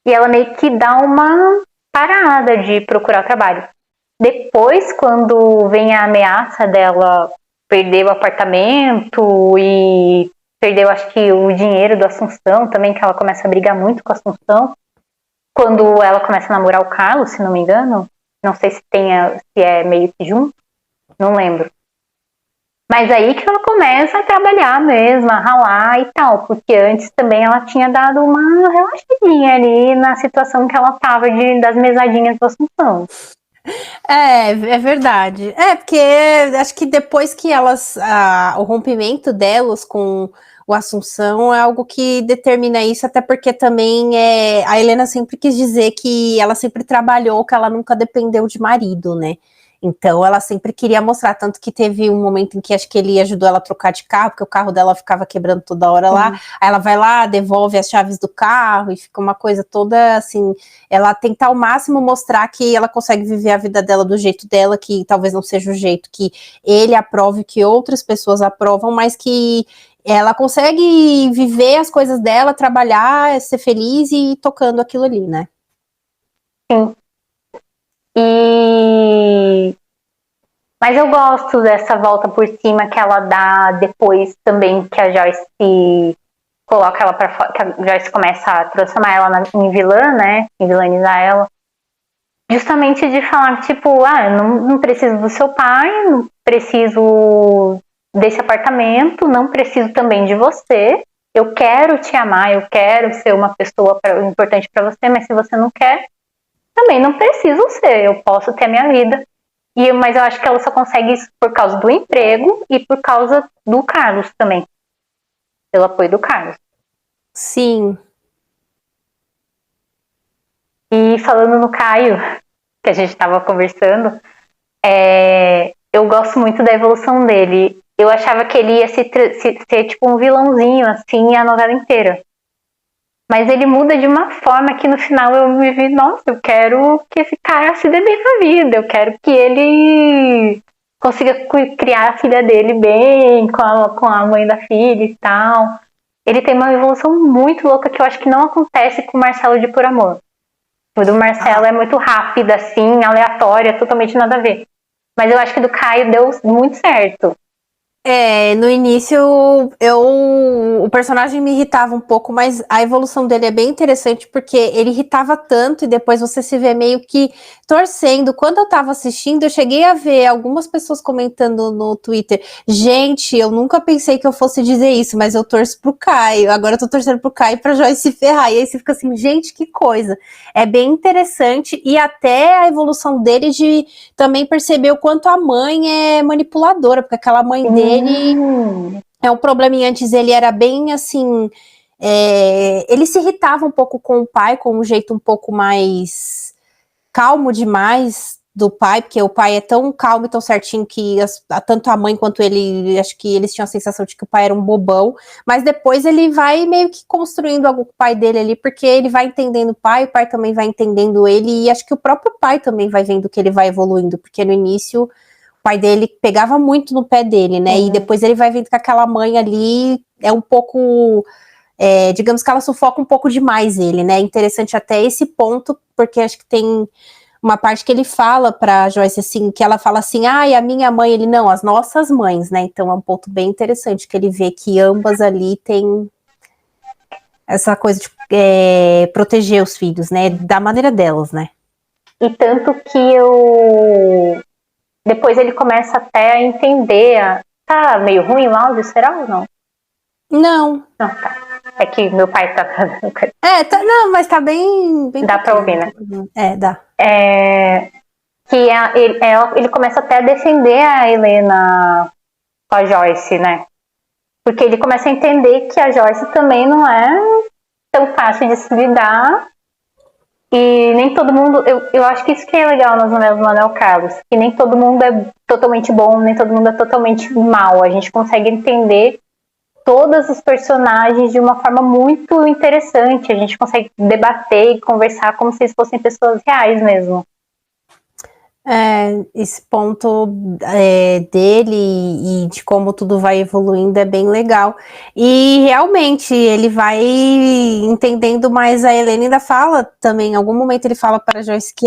e ela meio que dá uma parada de procurar trabalho. Depois, quando vem a ameaça dela perder o apartamento e perdeu, acho que, o dinheiro do Assunção também, que ela começa a brigar muito com a Assunção. Quando ela começa a namorar o Carlos, se não me engano, não sei se é meio que junto, não lembro. Mas aí que ela começa a trabalhar mesmo, a ralar e tal, porque antes também ela tinha dado uma relaxadinha ali na situação que ela estava das mesadinhas do Assunção. É verdade. Porque acho que depois que o rompimento delas com o Assunção é algo que determina isso, até porque também a Helena sempre quis dizer que ela sempre trabalhou, que ela nunca dependeu de marido, né? Então ela sempre queria mostrar, tanto que teve um momento em que acho que ele ajudou ela a trocar de carro, porque o carro dela ficava quebrando toda hora lá, aí ela vai lá, devolve as chaves do carro e fica uma coisa toda assim, ela tenta ao máximo mostrar que ela consegue viver a vida dela do jeito dela, que talvez não seja o jeito que ele aprove, que outras pessoas aprovam, mas que ela consegue viver as coisas dela, trabalhar, ser feliz e ir tocando aquilo ali, né? Sim. Mas eu gosto dessa volta por cima que ela dá depois também que a Joyce coloca ela pra fora, que a Joyce começa a transformar ela em vilã, né? Em vilanizar ela. Justamente de falar, tipo, eu não preciso do seu pai, não preciso desse apartamento, não preciso também de você. Eu quero te amar, eu quero ser uma pessoa importante para você, mas se você não quer, também não preciso ser, eu posso ter a minha vida. Mas eu acho que ela só consegue isso por causa do emprego e por causa do Carlos também. Pelo apoio do Carlos. Sim. E falando no Caio, que a gente estava conversando, eu gosto muito da evolução dele. Eu achava que ele ia ser tipo um vilãozinho, assim, a novela inteira. Mas ele muda de uma forma que no final eu me vi, nossa, eu quero que esse cara se dê bem na vida, eu quero que ele consiga criar a filha dele bem, com a mãe da filha e tal. Ele tem uma evolução muito louca que eu acho que não acontece com o Marcelo de Por Amor. O do Marcelo é muito rápida, assim, aleatória, totalmente nada a ver. Mas eu acho que do Caio deu muito certo. No início o personagem me irritava um pouco, mas a evolução dele é bem interessante porque ele irritava tanto e depois você se vê meio que torcendo. Quando eu tava assistindo, eu cheguei a ver algumas pessoas comentando no Twitter, gente, eu nunca pensei que eu fosse dizer isso, mas eu torço pro Caio, agora eu tô torcendo pro Caio pra Joyce se ferrar, e aí você fica assim, gente, que coisa. É bem interessante e até a evolução dele de também perceber o quanto a mãe é manipuladora, porque aquela mãe dele é um probleminha. Antes ele era bem assim, ele se irritava um pouco com o pai, com um jeito um pouco mais calmo demais do pai, porque o pai é tão calmo e tão certinho que tanto a mãe quanto ele, acho que eles tinham a sensação de que o pai era um bobão, mas depois ele vai meio que construindo algo com o pai dele ali, porque ele vai entendendo o pai também vai entendendo ele, e acho que o próprio pai também vai vendo que ele vai evoluindo, porque no início o pai dele pegava muito no pé dele, né? E depois ele vai vendo que aquela mãe ali é um pouco, digamos que ela sufoca um pouco demais ele, né? É interessante até esse ponto, porque acho que tem uma parte que ele fala pra Joyce, assim, que ela fala assim, e a minha mãe, ele, não, as nossas mães, né, então é um ponto bem interessante, que ele vê que ambas ali têm essa coisa de proteger os filhos, né, da maneira delas, né. E tanto que depois ele começa até a entender, tá meio ruim o áudio, será ou não? Não. Não, tá. É que meu pai tá... Não, mas tá bem dá pra ouvir, né? Dá. Que ele começa até a defender a Helena com a Joyce, né? Porque ele começa a entender que a Joyce também não é tão fácil de se lidar. E nem todo mundo... Eu acho que isso que é legal nas novelas do Manuel Carlos. Que nem todo mundo é totalmente bom, nem todo mundo é totalmente mal. A gente consegue entender todos os personagens de uma forma muito interessante. A gente consegue debater e conversar como se eles fossem pessoas reais mesmo. Esse ponto dele e de como tudo vai evoluindo é bem legal. E realmente ele vai entendendo mais a Helena, ainda fala também, em algum momento ele fala para Joyce que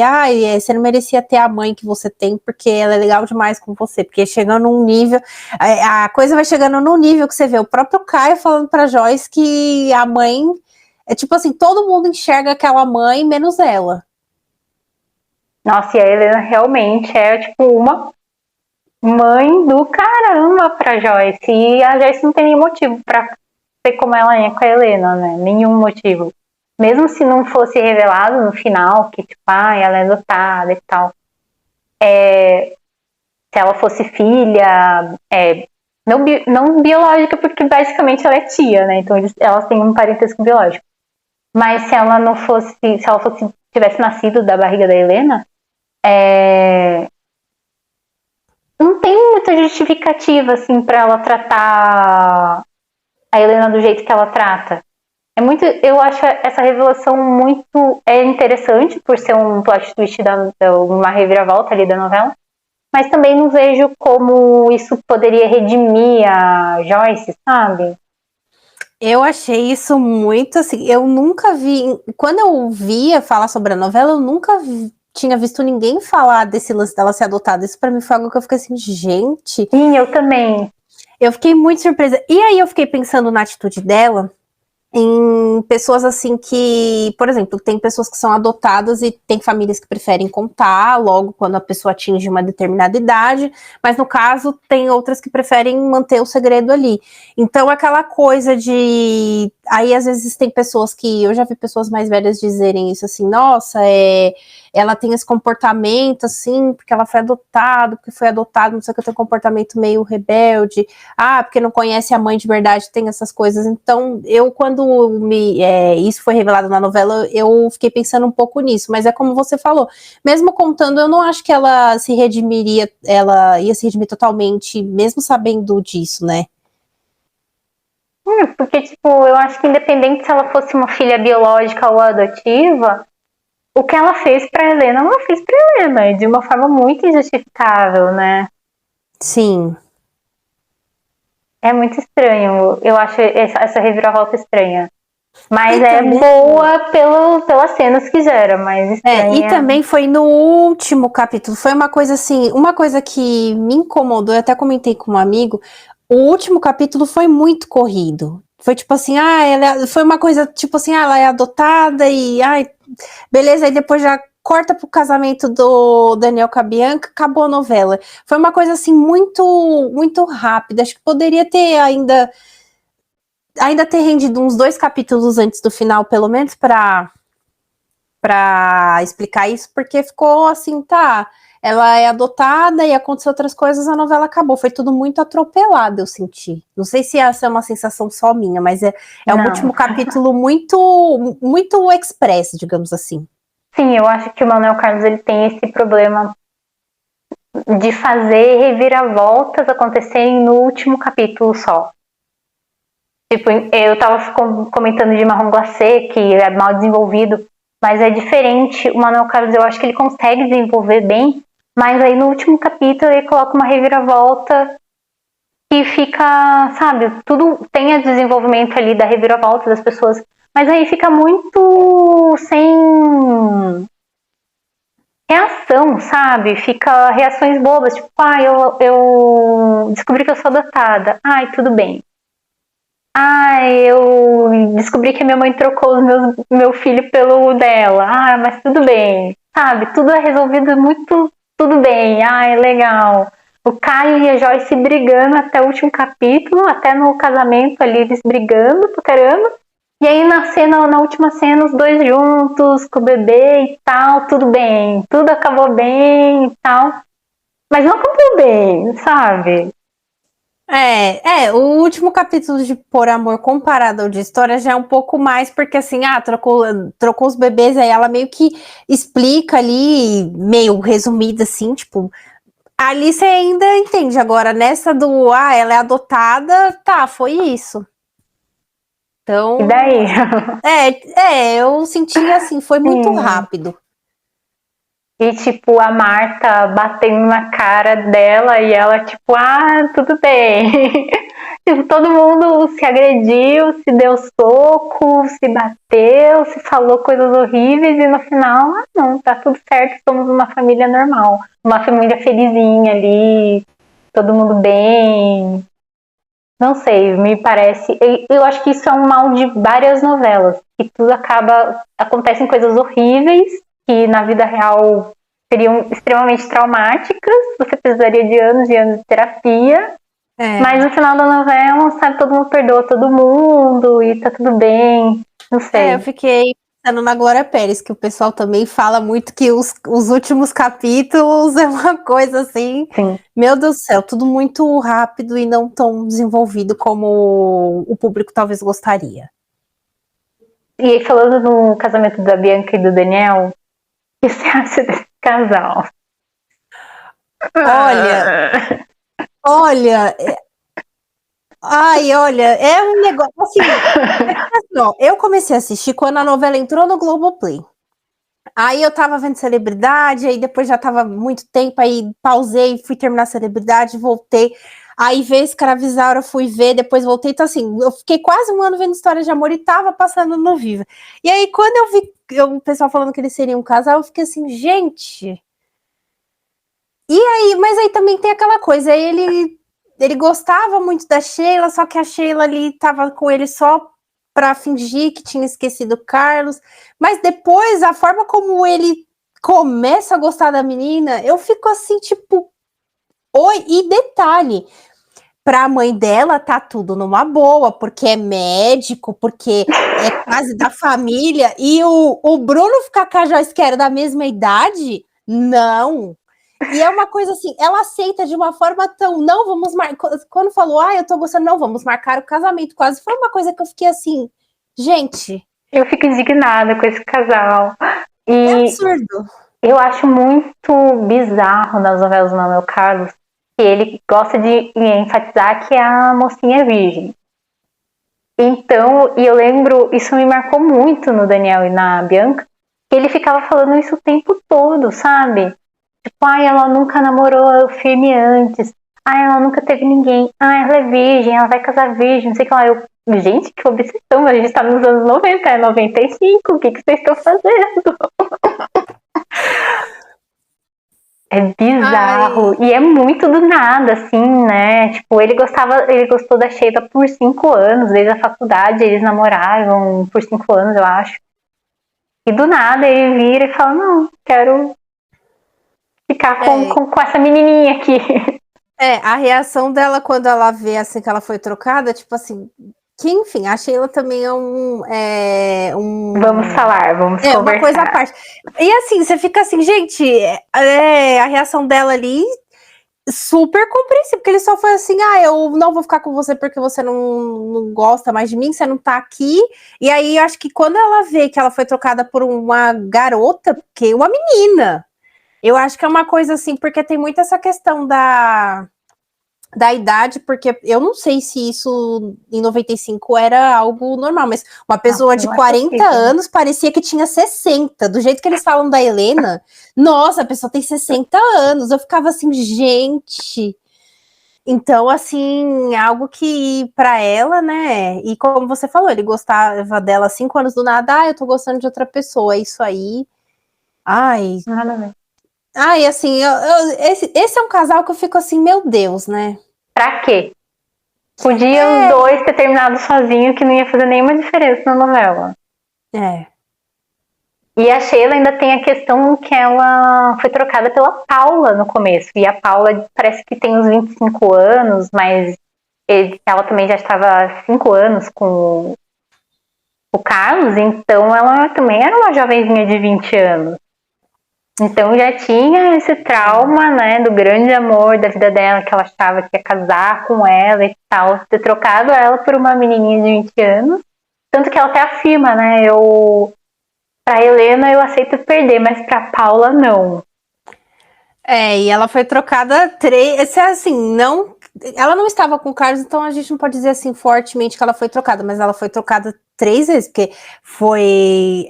você não merecia ter a mãe que você tem, porque ela é legal demais com você, porque chegando num nível, a coisa vai chegando num nível que você vê o próprio Caio falando para Joyce que a mãe é tipo assim, todo mundo enxerga aquela mãe menos ela. Nossa, e a Helena realmente é tipo uma mãe do caramba pra Joyce. E a Joyce não tem nenhum motivo pra ser como ela é com a Helena, né? Nenhum motivo. Mesmo se não fosse revelado no final que, tipo, ela é adotada e tal. Se ela fosse filha, não biológica, porque basicamente ela é tia, né? Então elas têm um parentesco biológico. Mas se ela tivesse nascido da barriga da Helena, não tem muita justificativa, assim, pra ela tratar a Helena do jeito que ela trata. Eu acho essa revelação muito interessante, por ser um plot twist, uma reviravolta ali da novela, mas também não vejo como isso poderia redimir a Joyce, sabe? Eu achei isso muito assim, eu nunca vi, quando eu via falar sobre a novela, eu nunca tinha visto ninguém falar desse lance dela ser adotada. Isso pra mim foi algo que eu fiquei assim, gente. Sim, eu também. Eu fiquei muito surpresa. E aí eu fiquei pensando na atitude dela, em pessoas assim que, por exemplo, tem pessoas que são adotadas e tem famílias que preferem contar logo quando a pessoa atinge uma determinada idade, mas no caso tem outras que preferem manter o segredo ali. Então aquela coisa de... Aí às vezes tem pessoas que... Eu já vi pessoas mais velhas dizerem isso assim, nossa, ela tem esse comportamento assim, porque ela foi adotada, porque foi adotado, não sei o que, tem um comportamento meio rebelde, porque não conhece a mãe de verdade, tem essas coisas. Então, quando isso foi revelado na novela, eu fiquei pensando um pouco nisso, mas é como você falou, mesmo contando, eu não acho que ela ia se redimir totalmente, mesmo sabendo disso, né? Porque, tipo, eu acho que independente se ela fosse uma filha biológica ou adotiva, o que ela fez pra Helena, ela fez pra Helena, de uma forma muito injustificável, né? Sim. É muito estranho. Eu acho essa reviravolta estranha. Mas também... boa pelas cenas que gera, mas estranha. E também foi no último capítulo. Foi uma coisa assim, uma coisa que me incomodou, eu até comentei com um amigo, o último capítulo foi muito corrido. Foi tipo assim, foi uma coisa tipo assim, ela é adotada e, beleza, aí depois já corta pro casamento do Daniel com a Bianca, acabou a novela. Foi uma coisa assim muito, muito rápida. Acho que poderia ter ainda ter rendido uns 2 capítulos antes do final, pelo menos para explicar isso, porque ficou assim, ela é adotada e aconteceu outras coisas, a novela acabou. Foi tudo muito atropelado, eu senti. Não sei se essa é uma sensação só minha, mas é um último capítulo muito, muito express, digamos assim. Sim, eu acho que o Manuel Carlos ele tem esse problema de fazer reviravoltas acontecerem no último capítulo só. Tipo, eu tava comentando de Marrom Glacé, que é mal desenvolvido, mas é diferente. O Manuel Carlos, eu acho que ele consegue desenvolver bem, mas aí no último capítulo ele coloca uma reviravolta que fica, sabe, tudo tem o desenvolvimento ali da reviravolta das pessoas, mas aí fica muito sem reação comum, sabe? Fica reações bobas, tipo, eu descobri que eu sou adotada. Ai, tudo bem. Eu descobri que minha mãe trocou meu filho pelo dela. Mas tudo bem. Sabe? Tudo é resolvido muito, tudo bem. Legal. O Caio e a Joyce brigando até o último capítulo, até no casamento ali, eles brigando pra caramba. E aí na última cena, os dois juntos, com o bebê e tal, tudo bem. Tudo acabou bem e tal. Mas não acabou bem, sabe? O último capítulo de Por Amor comparado ao de História já é um pouco mais, porque assim, trocou os bebês, aí ela meio que explica ali, meio resumida assim, tipo, ali você ainda entende, agora nessa ela é adotada, tá, foi isso. Então, E daí? eu senti assim, foi muito Sim. rápido. E, tipo, a Marta batendo na cara dela e ela, tipo, tudo bem. Tipo, todo mundo se agrediu, se deu soco, se bateu, se falou coisas horríveis e no final, não, tá tudo certo, somos uma família normal. Uma família felizinha ali, todo mundo bem. Não sei, me parece. Eu acho que isso é um mal de várias novelas, que tudo acontecem coisas horríveis, que na vida real seriam extremamente traumáticas, você precisaria de anos e anos de terapia, mas no final da novela, sabe, todo mundo perdoa todo mundo e tá tudo bem, não sei. Eu fiquei pensando na Glória Pérez, que o pessoal também fala muito que os últimos capítulos é uma coisa assim, Sim. Meu Deus do céu, tudo muito rápido e não tão desenvolvido como o público talvez gostaria. E aí, falando no casamento da Bianca e do Daniel, o que você acha desse casal? Olha, é um negócio assim, eu comecei a assistir quando a novela entrou no Globoplay. Aí eu tava vendo Celebridade, aí depois já tava muito tempo, aí pausei, fui terminar Celebridade, voltei. Aí veio Escravizar, eu fui ver, depois voltei. Então, assim, eu fiquei quase um ano vendo História de Amor e tava passando no Viva. E aí, quando eu vi o pessoal falando que eles seriam um casal, eu fiquei assim, gente. E aí, mas aí também tem aquela coisa, ele gostava muito da Sheila, só que a Sheila ali tava com ele só para fingir que tinha esquecido o Carlos, mas depois a forma como ele começa a gostar da menina, eu fico assim, tipo, oi, e detalhe, pra mãe dela tá tudo numa boa, porque é médico, porque é quase da família, e o Bruno ficar com a Joyce, que era da mesma idade, não. E é uma coisa assim, ela aceita de uma forma tão, não, vamos marcar, quando falou, eu tô gostando, não, vamos marcar o casamento, quase foi uma coisa que eu fiquei assim, gente. Eu fico indignada com esse casal. É absurdo. Eu acho muito bizarro nas novelas do Manuel Carlos que ele gosta de enfatizar que a mocinha é virgem. Então, e eu lembro, isso me marcou muito no Daniel e na Bianca, que ele ficava falando isso o tempo todo, sabe? Tipo, ela nunca namorou firme antes. Ela nunca teve ninguém. Ela é virgem, ela vai casar virgem, não sei o que lá. Gente, que obsessão, a gente tá nos anos 90, é 95, o que vocês estão fazendo? É bizarro. E é muito do nada, assim, né? Tipo, ele gostou da Sheila por 5 anos, desde a faculdade, eles namoraram por 5 anos, eu acho. E do nada ele vira e fala, não, quero ficar com essa menininha aqui. A reação dela quando ela vê assim que ela foi trocada, tipo assim, que enfim, a Sheila também é um... Vamos falar, vamos conversar. Uma coisa à parte. E assim, você fica assim, gente, a reação dela ali super compreensível, porque ele só foi assim, eu não vou ficar com você porque você não gosta mais de mim, você não tá aqui. E aí, eu acho que quando ela vê que ela foi trocada por uma garota, porque uma menina, eu acho que é uma coisa assim, porque tem muito essa questão da idade, porque eu não sei se isso em 95 era algo normal, mas uma pessoa de 40 anos parecia que tinha 60, do jeito que eles falam da Helena, nossa, a pessoa tem 60 anos, eu ficava assim, gente. Então, assim, algo que para ela, né, e como você falou, ele gostava dela há 5 anos do nada, eu tô gostando de outra pessoa, é isso aí. Nada a ver. Ai, assim, esse é um casal que eu fico assim, meu Deus, né? Pra quê? Podia os dois ter terminado sozinho, que não ia fazer nenhuma diferença na novela. É. E a Sheila ainda tem a questão que ela foi trocada pela Paula no começo. E a Paula parece que tem uns 25 anos, mas ela também já estava há 5 anos com o Carlos, então ela também era uma jovenzinha de 20 anos. Então já tinha esse trauma, né, do grande amor da vida dela, que ela achava que ia casar com ela e tal, ter trocado ela por uma menininha de 20 anos. Tanto que ela até afirma, né, pra Helena eu aceito perder, mas pra Paula não. E ela foi trocada três, assim, não, ela não estava com o Carlos, então a gente não pode dizer assim fortemente que ela foi trocada, mas ela foi trocada 3 vezes, porque foi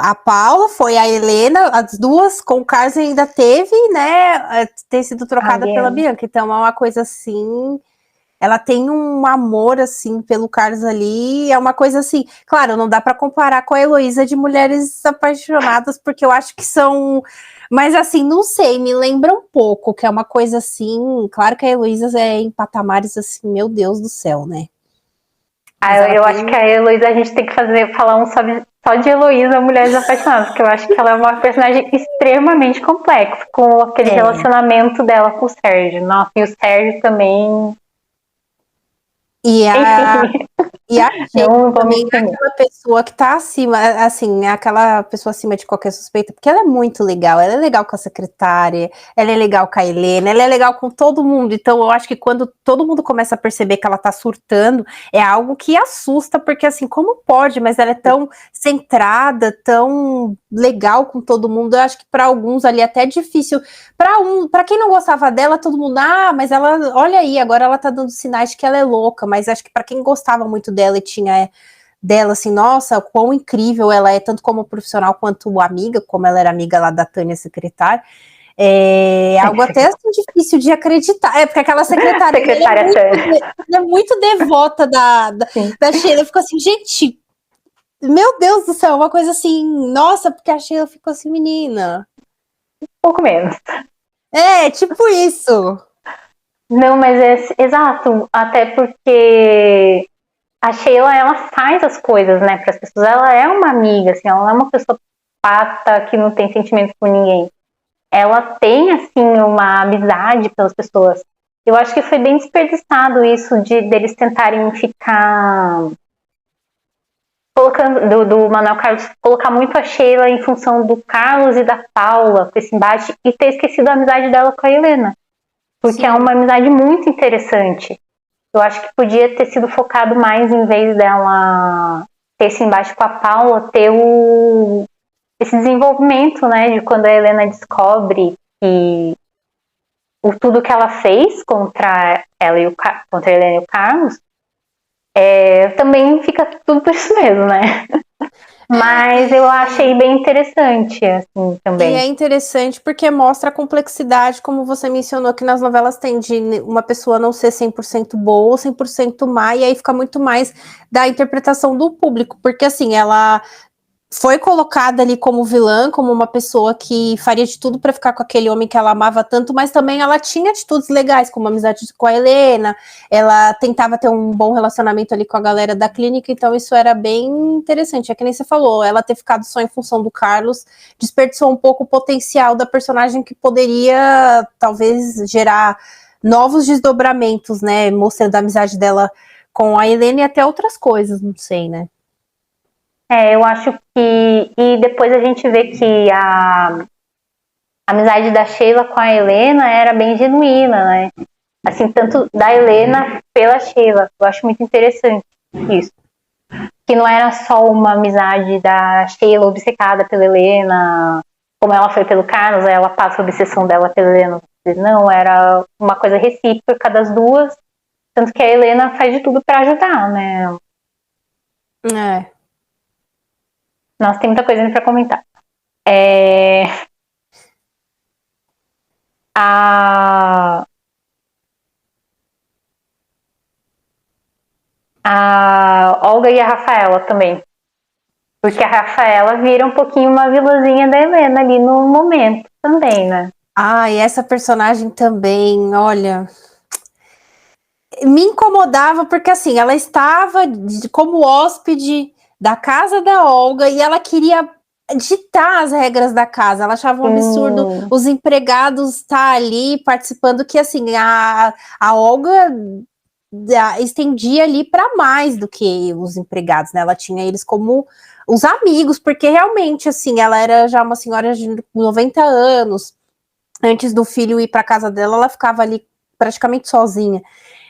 a Paula, foi a Helena, as duas com o Carlos ainda teve, né, ter sido trocada pela Bianca, então é uma coisa assim, ela tem um amor, assim, pelo Carlos ali, é uma coisa assim, claro, não dá para comparar com a Heloísa de Mulheres Apaixonadas, porque eu acho que são, mas assim, não sei, me lembra um pouco, que é uma coisa assim, claro que a Heloísa é em patamares assim, meu Deus do céu, né? Eu acho que a Heloísa a gente tem que falar só de Heloísa Mulheres Apaixonadas, porque eu acho que ela é uma personagem extremamente complexa, com aquele relacionamento dela com o Sérgio. Nossa, e o Sérgio também. E a, Enfim, e a não vou me também é entender. aquela pessoa que tá acima, assim, é aquela pessoa acima de qualquer suspeita, porque ela é muito legal, ela é legal com a secretária, ela é legal com a Helena, ela é legal com todo mundo, então eu acho que quando todo mundo começa a perceber que ela tá surtando, é algo que assusta, porque assim, como pode, mas ela é tão centrada, tão legal com todo mundo, eu acho que para alguns ali é até difícil, para quem não gostava dela, todo mundo, mas ela, olha aí, agora ela tá dando sinais de que ela é louca, mas acho que para quem gostava muito dela e tinha dela assim, nossa, quão incrível ela é, tanto como profissional quanto amiga, como ela era amiga lá da Tânia secretária, é algo até assim, difícil de acreditar, porque aquela secretária, ela é muito devota da Sheila, ficou assim, gente, meu Deus do céu, uma coisa assim, nossa, porque a Sheila ficou assim, menina. Um pouco menos. Tipo isso. Não, mas é exato, até porque a Sheila, ela faz as coisas, né, para as pessoas. Ela é uma amiga, assim, ela não é uma pessoa pata que não tem sentimento por ninguém. Ela tem, assim, uma amizade pelas pessoas. Eu acho que foi bem desperdiçado isso deles tentarem ficar colocando, do Manuel Carlos, colocar muito a Sheila em função do Carlos e da Paula, com esse embate, e ter esquecido a amizade dela com a Helena. Porque é uma amizade muito interessante. Eu acho que podia ter sido focado mais, em vez dela ter esse embate com a Paula, ter esse desenvolvimento, né, de quando a Helena descobre que tudo que ela fez contra ela contra a Helena e o Carlos, também fica tudo por isso mesmo, né? Mas eu achei bem interessante, assim, também. E é interessante porque mostra a complexidade, como você mencionou, que nas novelas tem de uma pessoa não ser 100% boa ou 100% má, e aí fica muito mais da interpretação do público, porque assim, ela foi colocada ali como vilã, como uma pessoa que faria de tudo para ficar com aquele homem que ela amava tanto, mas também ela tinha atitudes legais, como amizade com a Helena, ela tentava ter um bom relacionamento ali com a galera da clínica, então isso era bem interessante. É que nem você falou, ela ter ficado só em função do Carlos desperdiçou um pouco o potencial da personagem que poderia talvez gerar novos desdobramentos, né, mostrando a amizade dela com a Helena e até outras coisas, não sei, né. Eu acho que. E depois a gente vê que a amizade da Sheila com a Helena era bem genuína, né? Assim, tanto da Helena pela Sheila. Eu acho muito interessante isso. Que não era só uma amizade da Sheila obcecada pela Helena, como ela foi pelo Carlos, ela passa a obsessão dela pela Helena. Não, era uma coisa recíproca das duas. Tanto que a Helena faz de tudo para ajudar, né? Nossa, tem muita coisa para comentar. A Olga e a Rafaela também. Porque a Rafaela vira um pouquinho uma vilãzinha da Helena ali no momento também, né? Ah, e essa personagem também, olha, me incomodava porque assim, ela estava como hóspede da casa da Olga e ela queria ditar as regras da casa. Ela achava um absurdo os empregados estar ali participando, que assim, a Olga estendia ali para mais do que os empregados, né? Ela tinha eles como os amigos, porque realmente, assim, ela era já uma senhora de 90 anos. Antes do filho ir para casa dela, ela ficava ali praticamente sozinha.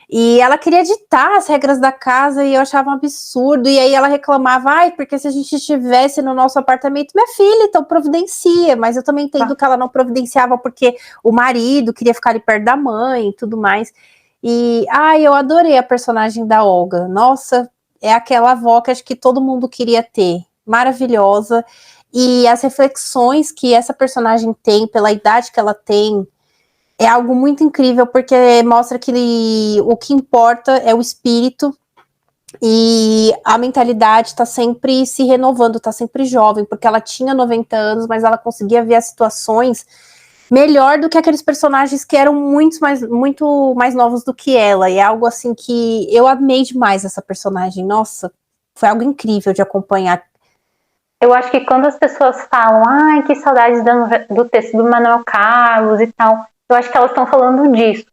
E ela queria ditar as regras da casa e eu achava um absurdo. E aí ela reclamava, ai, porque se a gente estivesse no nosso apartamento, minha filha, então providencia. Mas eu também entendo que ela não providenciava porque o marido queria ficar ali perto da mãe e tudo mais. E, ai, eu adorei a personagem da Olga. Nossa, é aquela avó que acho que todo mundo queria ter. Maravilhosa. E as reflexões que essa personagem tem, pela idade que ela tem, é algo muito incrível, porque mostra que o que importa é o espírito e a mentalidade está sempre se renovando, está sempre jovem, porque ela tinha 90 anos, mas ela conseguia ver as situações melhor do que aqueles personagens que eram muito mais novos do que ela, e é algo assim que eu amei demais essa personagem, nossa, foi algo incrível de acompanhar. Eu acho que quando as pessoas falam, ai, que saudades do texto do Manuel Carlos e tal, eu acho que elas estão falando disso,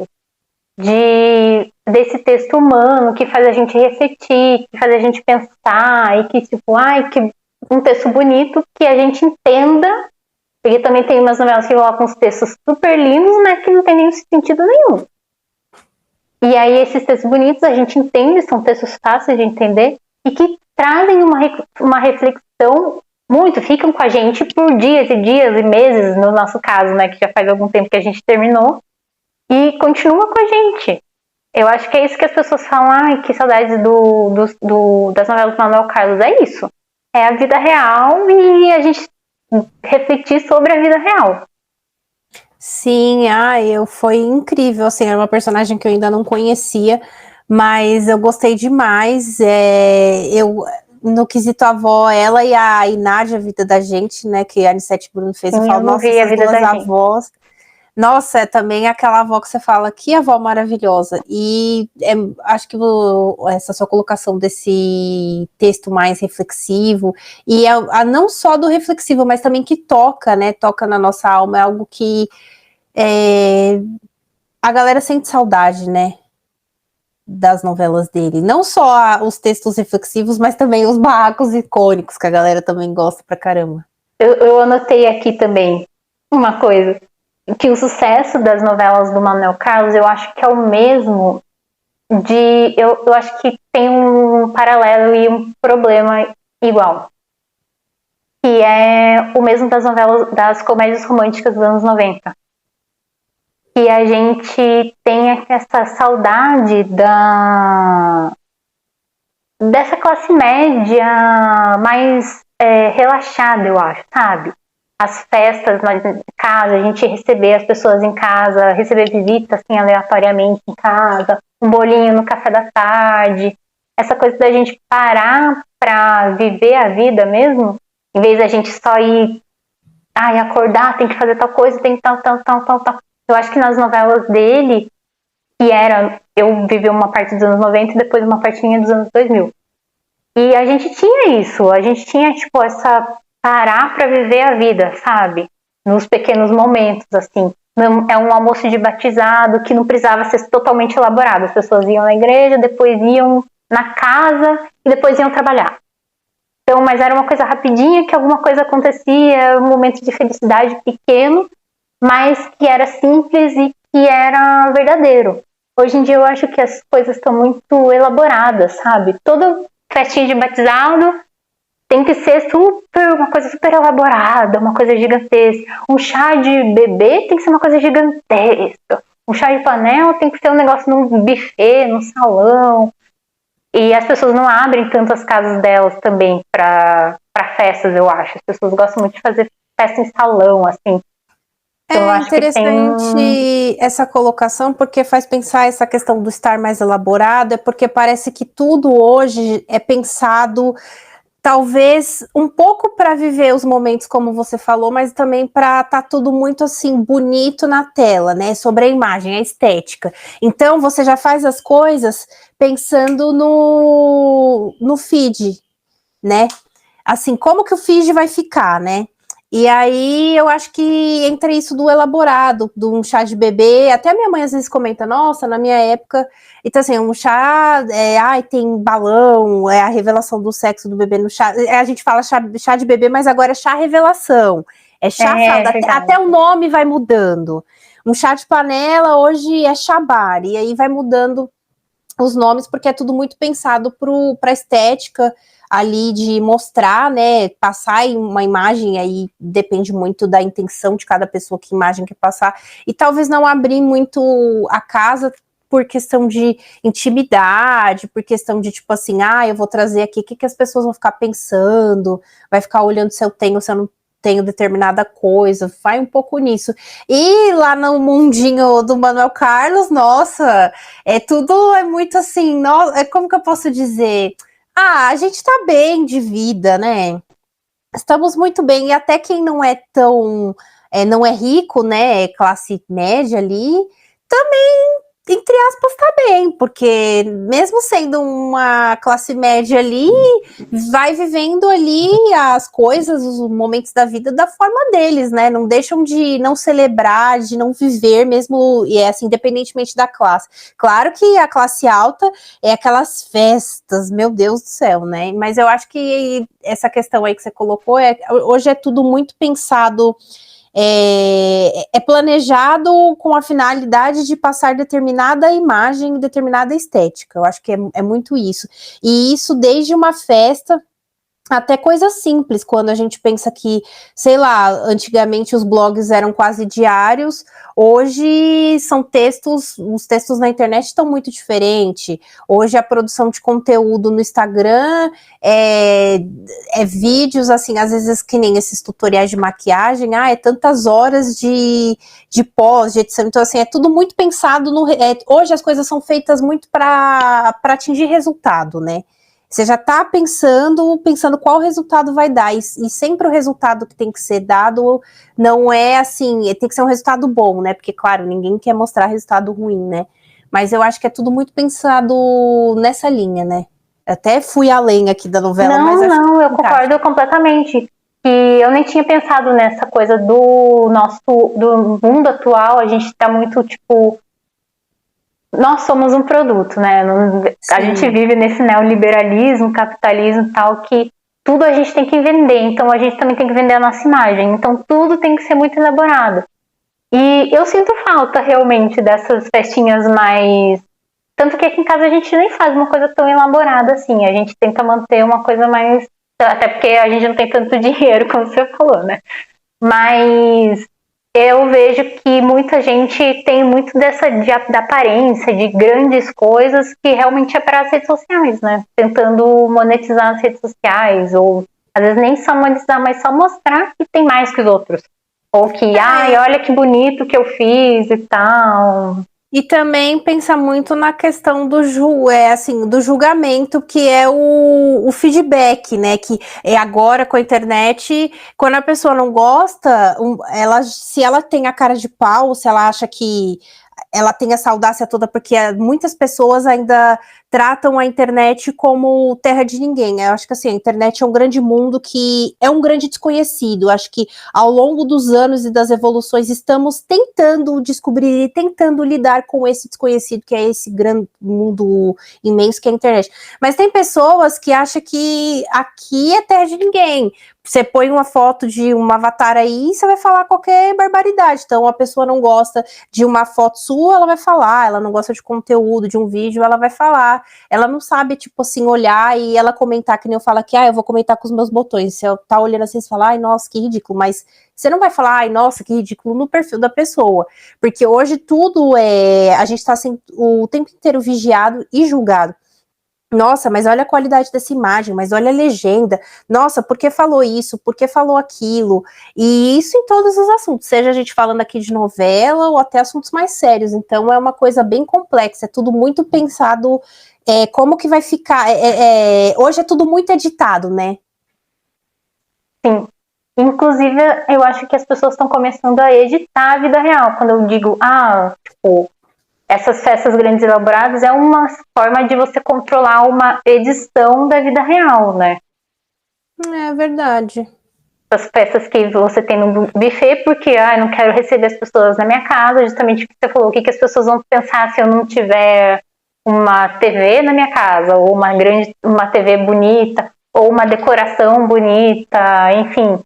desse texto humano que faz a gente refletir, que faz a gente pensar, e que tipo, ai, que um texto bonito que a gente entenda, porque também tem umas novelas que colocam uns textos super lindos, mas que não tem nenhum sentido nenhum. E aí esses textos bonitos a gente entende, são textos fáceis de entender, e que trazem uma reflexão muito, ficam com a gente por dias e dias e meses, no nosso caso, né, que já faz algum tempo que a gente terminou, e continua com a gente. Eu acho que é isso que as pessoas falam, ai, que saudades das novelas do Manuel Carlos. É isso. É a vida real e a gente refletir sobre a vida real. Sim, foi incrível, assim, era uma personagem que eu ainda não conhecia, mas eu gostei demais, no quesito avó, ela e a Inádia, a vida da gente, né, que a Anissete Bruno fez, eu falo, nossa, essas duas avós, nossa, é também aquela avó que você fala, que avó maravilhosa, e acho que essa sua colocação desse texto mais reflexivo, e não só do reflexivo, mas também que toca, né, toca na nossa alma, é algo que a galera sente saudade, né, das novelas dele. Não só os textos reflexivos, mas também os barracos icônicos, que a galera também gosta pra caramba. Eu anotei aqui também uma coisa, que o sucesso das novelas do Manuel Carlos, eu acho que é o mesmo eu acho que tem um paralelo e um problema igual, que é o mesmo das novelas, das comédias românticas dos anos 90. E a gente tem essa saudade dessa classe média mais relaxada, eu acho, sabe? As festas na casa, a gente receber as pessoas em casa, receber visitas assim aleatoriamente em casa, um bolinho no café da tarde, essa coisa da gente parar para viver a vida mesmo, em vez da gente só ir, acordar, tem que fazer tal coisa, tem que tal. Eu acho que nas novelas dele, eu vivi uma parte dos anos 90 e depois uma partinha dos anos 2000. E a gente tinha isso, a gente tinha, tipo, essa parar para viver a vida, sabe? Nos pequenos momentos, assim. É um almoço de batizado que não precisava ser totalmente elaborado. As pessoas iam na igreja, depois iam na casa e depois iam trabalhar. Então, mas era uma coisa rapidinha, que alguma coisa acontecia, um momento de felicidade pequeno, mas que era simples e que era verdadeiro. Hoje em dia eu acho que as coisas estão muito elaboradas, sabe? Toda festinha de batizado tem que ser uma coisa super elaborada, uma coisa gigantesca. Um chá de bebê tem que ser uma coisa gigantesca. Um chá de panela tem que ser um negócio num buffet, num salão. E as pessoas não abrem tanto as casas delas também para festas, eu acho. As pessoas gostam muito de fazer festa em salão, assim. Então, é interessante essa colocação, porque faz pensar essa questão do estar mais elaborado, porque parece que tudo hoje é pensado talvez um pouco para viver os momentos como você falou, mas também para tá tudo muito assim bonito na tela, né? Sobre a imagem, a estética. Então você já faz as coisas pensando no feed, né? Assim, como que o feed vai ficar, né? E aí eu acho que entre isso do elaborado, de um chá de bebê, até a minha mãe às vezes comenta, nossa, na minha época, então assim, um chá, ai, tem balão, é a revelação do sexo do bebê no chá, a gente fala chá de bebê, mas agora é chá revelação, é chá É fralda, até verdade. o nome vai mudando. Um chá de panela hoje é chá bar, e aí vai mudando os nomes, porque é tudo muito pensado para a estética ali de mostrar, né, passar uma imagem, aí depende muito da intenção de cada pessoa, que imagem quer passar, e talvez não abrir muito a casa por questão de intimidade, por questão de tipo assim, eu vou trazer aqui, o que as pessoas vão ficar pensando, vai ficar olhando se eu tenho, se eu não tenho determinada coisa, vai um pouco nisso. E lá no mundinho do Manuel Carlos, nossa, é muito assim, como que eu posso dizer? A gente tá bem de vida, né? Estamos muito bem, e até quem não é tão, não é rico, né, classe média ali, também, entre aspas, tá bem, porque mesmo sendo uma classe média ali, vai vivendo ali as coisas, os momentos da vida da forma deles, né, não deixam de não celebrar, de não viver mesmo, e é assim, independentemente da classe. Claro que a classe alta é aquelas festas, meu Deus do céu, né, mas eu acho que essa questão aí que você colocou, hoje é tudo muito pensado, planejado com a finalidade de passar determinada imagem, determinada estética. Eu acho que é muito isso. E isso desde uma festa até coisas simples, quando a gente pensa que, sei lá, antigamente os blogs eram quase diários, hoje são textos, os textos na internet estão muito diferentes. Hoje a produção de conteúdo no Instagram é vídeos, assim, às vezes que nem esses tutoriais de maquiagem, é tantas horas de pós, de edição, então assim, é tudo muito pensado hoje as coisas são feitas muito para atingir resultado, né? Você já está pensando qual resultado vai dar, e sempre o resultado que tem que ser dado não é assim, tem que ser um resultado bom, né? Porque, claro, ninguém quer mostrar resultado ruim, né? Mas eu acho que é tudo muito pensado nessa linha, né? Até fui além aqui da novela, mas acho que Não, eu encaixa. concordo completamente. E eu nem tinha pensado nessa coisa do mundo atual, a gente está muito, tipo, nós somos um produto, né? A gente Sim. vive nesse neoliberalismo, capitalismo e tal, que tudo a gente tem que vender, então a gente também tem que vender a nossa imagem, então tudo tem que ser muito elaborado. E eu sinto falta realmente dessas festinhas mais. Tanto que aqui em casa a gente nem faz uma coisa tão elaborada assim, a gente tenta manter uma coisa mais. Até porque a gente não tem tanto dinheiro, como você falou, né? Mas eu vejo que muita gente tem muito da aparência, de grandes coisas, que realmente é para as redes sociais, né? Tentando monetizar as redes sociais, ou às vezes nem só monetizar, mas só mostrar que tem mais que os outros. Ou que, olha que bonito que eu fiz e tal. E também pensa muito na questão do julgamento, que é o feedback, né? Que é agora com a internet, quando a pessoa não gosta, se ela tem a cara de pau, se ela acha que ela tem essa audácia toda, porque muitas pessoas ainda tratam a internet como terra de ninguém. Eu acho que assim, a internet é um grande mundo que é um grande desconhecido. Eu acho que ao longo dos anos e das evoluções estamos tentando descobrir e tentando lidar com esse desconhecido, que é esse grande mundo imenso que é a internet. Mas tem pessoas que acham que aqui é terra de ninguém. Você põe uma foto de um avatar aí, você vai falar qualquer barbaridade. Então, a pessoa não gosta de uma foto sua, ela vai falar. Ela não gosta de conteúdo, de um vídeo, ela vai falar. Ela não sabe, tipo assim, olhar e ela comentar, que nem eu falo aqui, eu vou comentar com os meus botões. Se eu tá olhando assim, você fala, ai, nossa, que ridículo. Mas você não vai falar, ai, nossa, que ridículo, no perfil da pessoa. Porque hoje tudo a gente tá assim, o tempo inteiro vigiado e julgado. Nossa, mas olha a qualidade dessa imagem, mas olha a legenda. Nossa, por que falou isso? Por que falou aquilo? E isso em todos os assuntos, seja a gente falando aqui de novela ou até assuntos mais sérios. Então é uma coisa bem complexa, é tudo muito pensado, como que vai ficar. Hoje é tudo muito editado, né? Sim. Inclusive, eu acho que as pessoas estão começando a editar a vida real. Quando eu digo, tipo, essas festas grandes e elaboradas é uma forma de você controlar uma edição da vida real, né? É verdade. As festas que você tem no buffet, porque eu não quero receber as pessoas na minha casa, justamente o que você falou, o que as pessoas vão pensar se eu não tiver uma TV na minha casa, ou uma TV bonita, ou uma decoração bonita, enfim.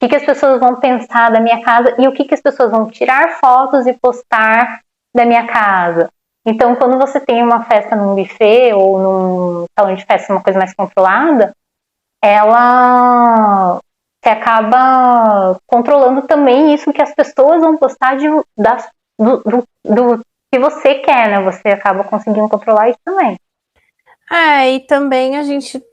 O que as pessoas vão pensar da minha casa e o que as pessoas vão tirar fotos e postar da minha casa. Então, quando você tem uma festa num buffet ou num salão de festa, uma coisa mais controlada, ela você acaba controlando também isso que as pessoas vão postar do que você quer, né? Você acaba conseguindo controlar isso também. E também a gente,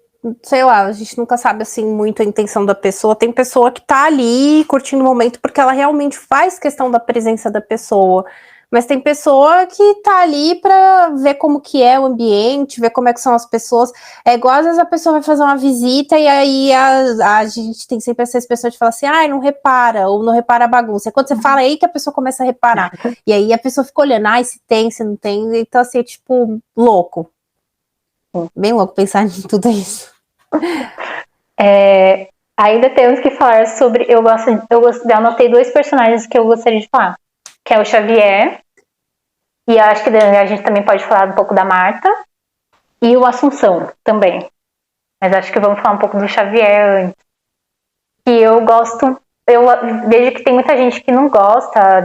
sei lá, a gente nunca sabe assim muito a intenção da pessoa. Tem pessoa que tá ali curtindo o momento porque ela realmente faz questão da presença da pessoa. Mas tem pessoa que tá ali pra ver como que é o ambiente, ver como é que são as pessoas. É igual às vezes a pessoa vai fazer uma visita e aí a gente tem sempre essa expressão de falar assim, não repara, ou não repara a bagunça. É quando você fala aí que a pessoa começa a reparar. E aí a pessoa fica olhando, se tem, se não tem. Então assim, é tipo, louco. Bem louco pensar em tudo isso. Ainda temos que falar sobre. Eu anotei 2 personagens que eu gostaria de falar, que é o Xavier, e acho que a gente também pode falar um pouco da Marta, e o Assunção também. Mas acho que vamos falar um pouco do Xavier antes. Que eu gosto. Eu vejo que tem muita gente que não gosta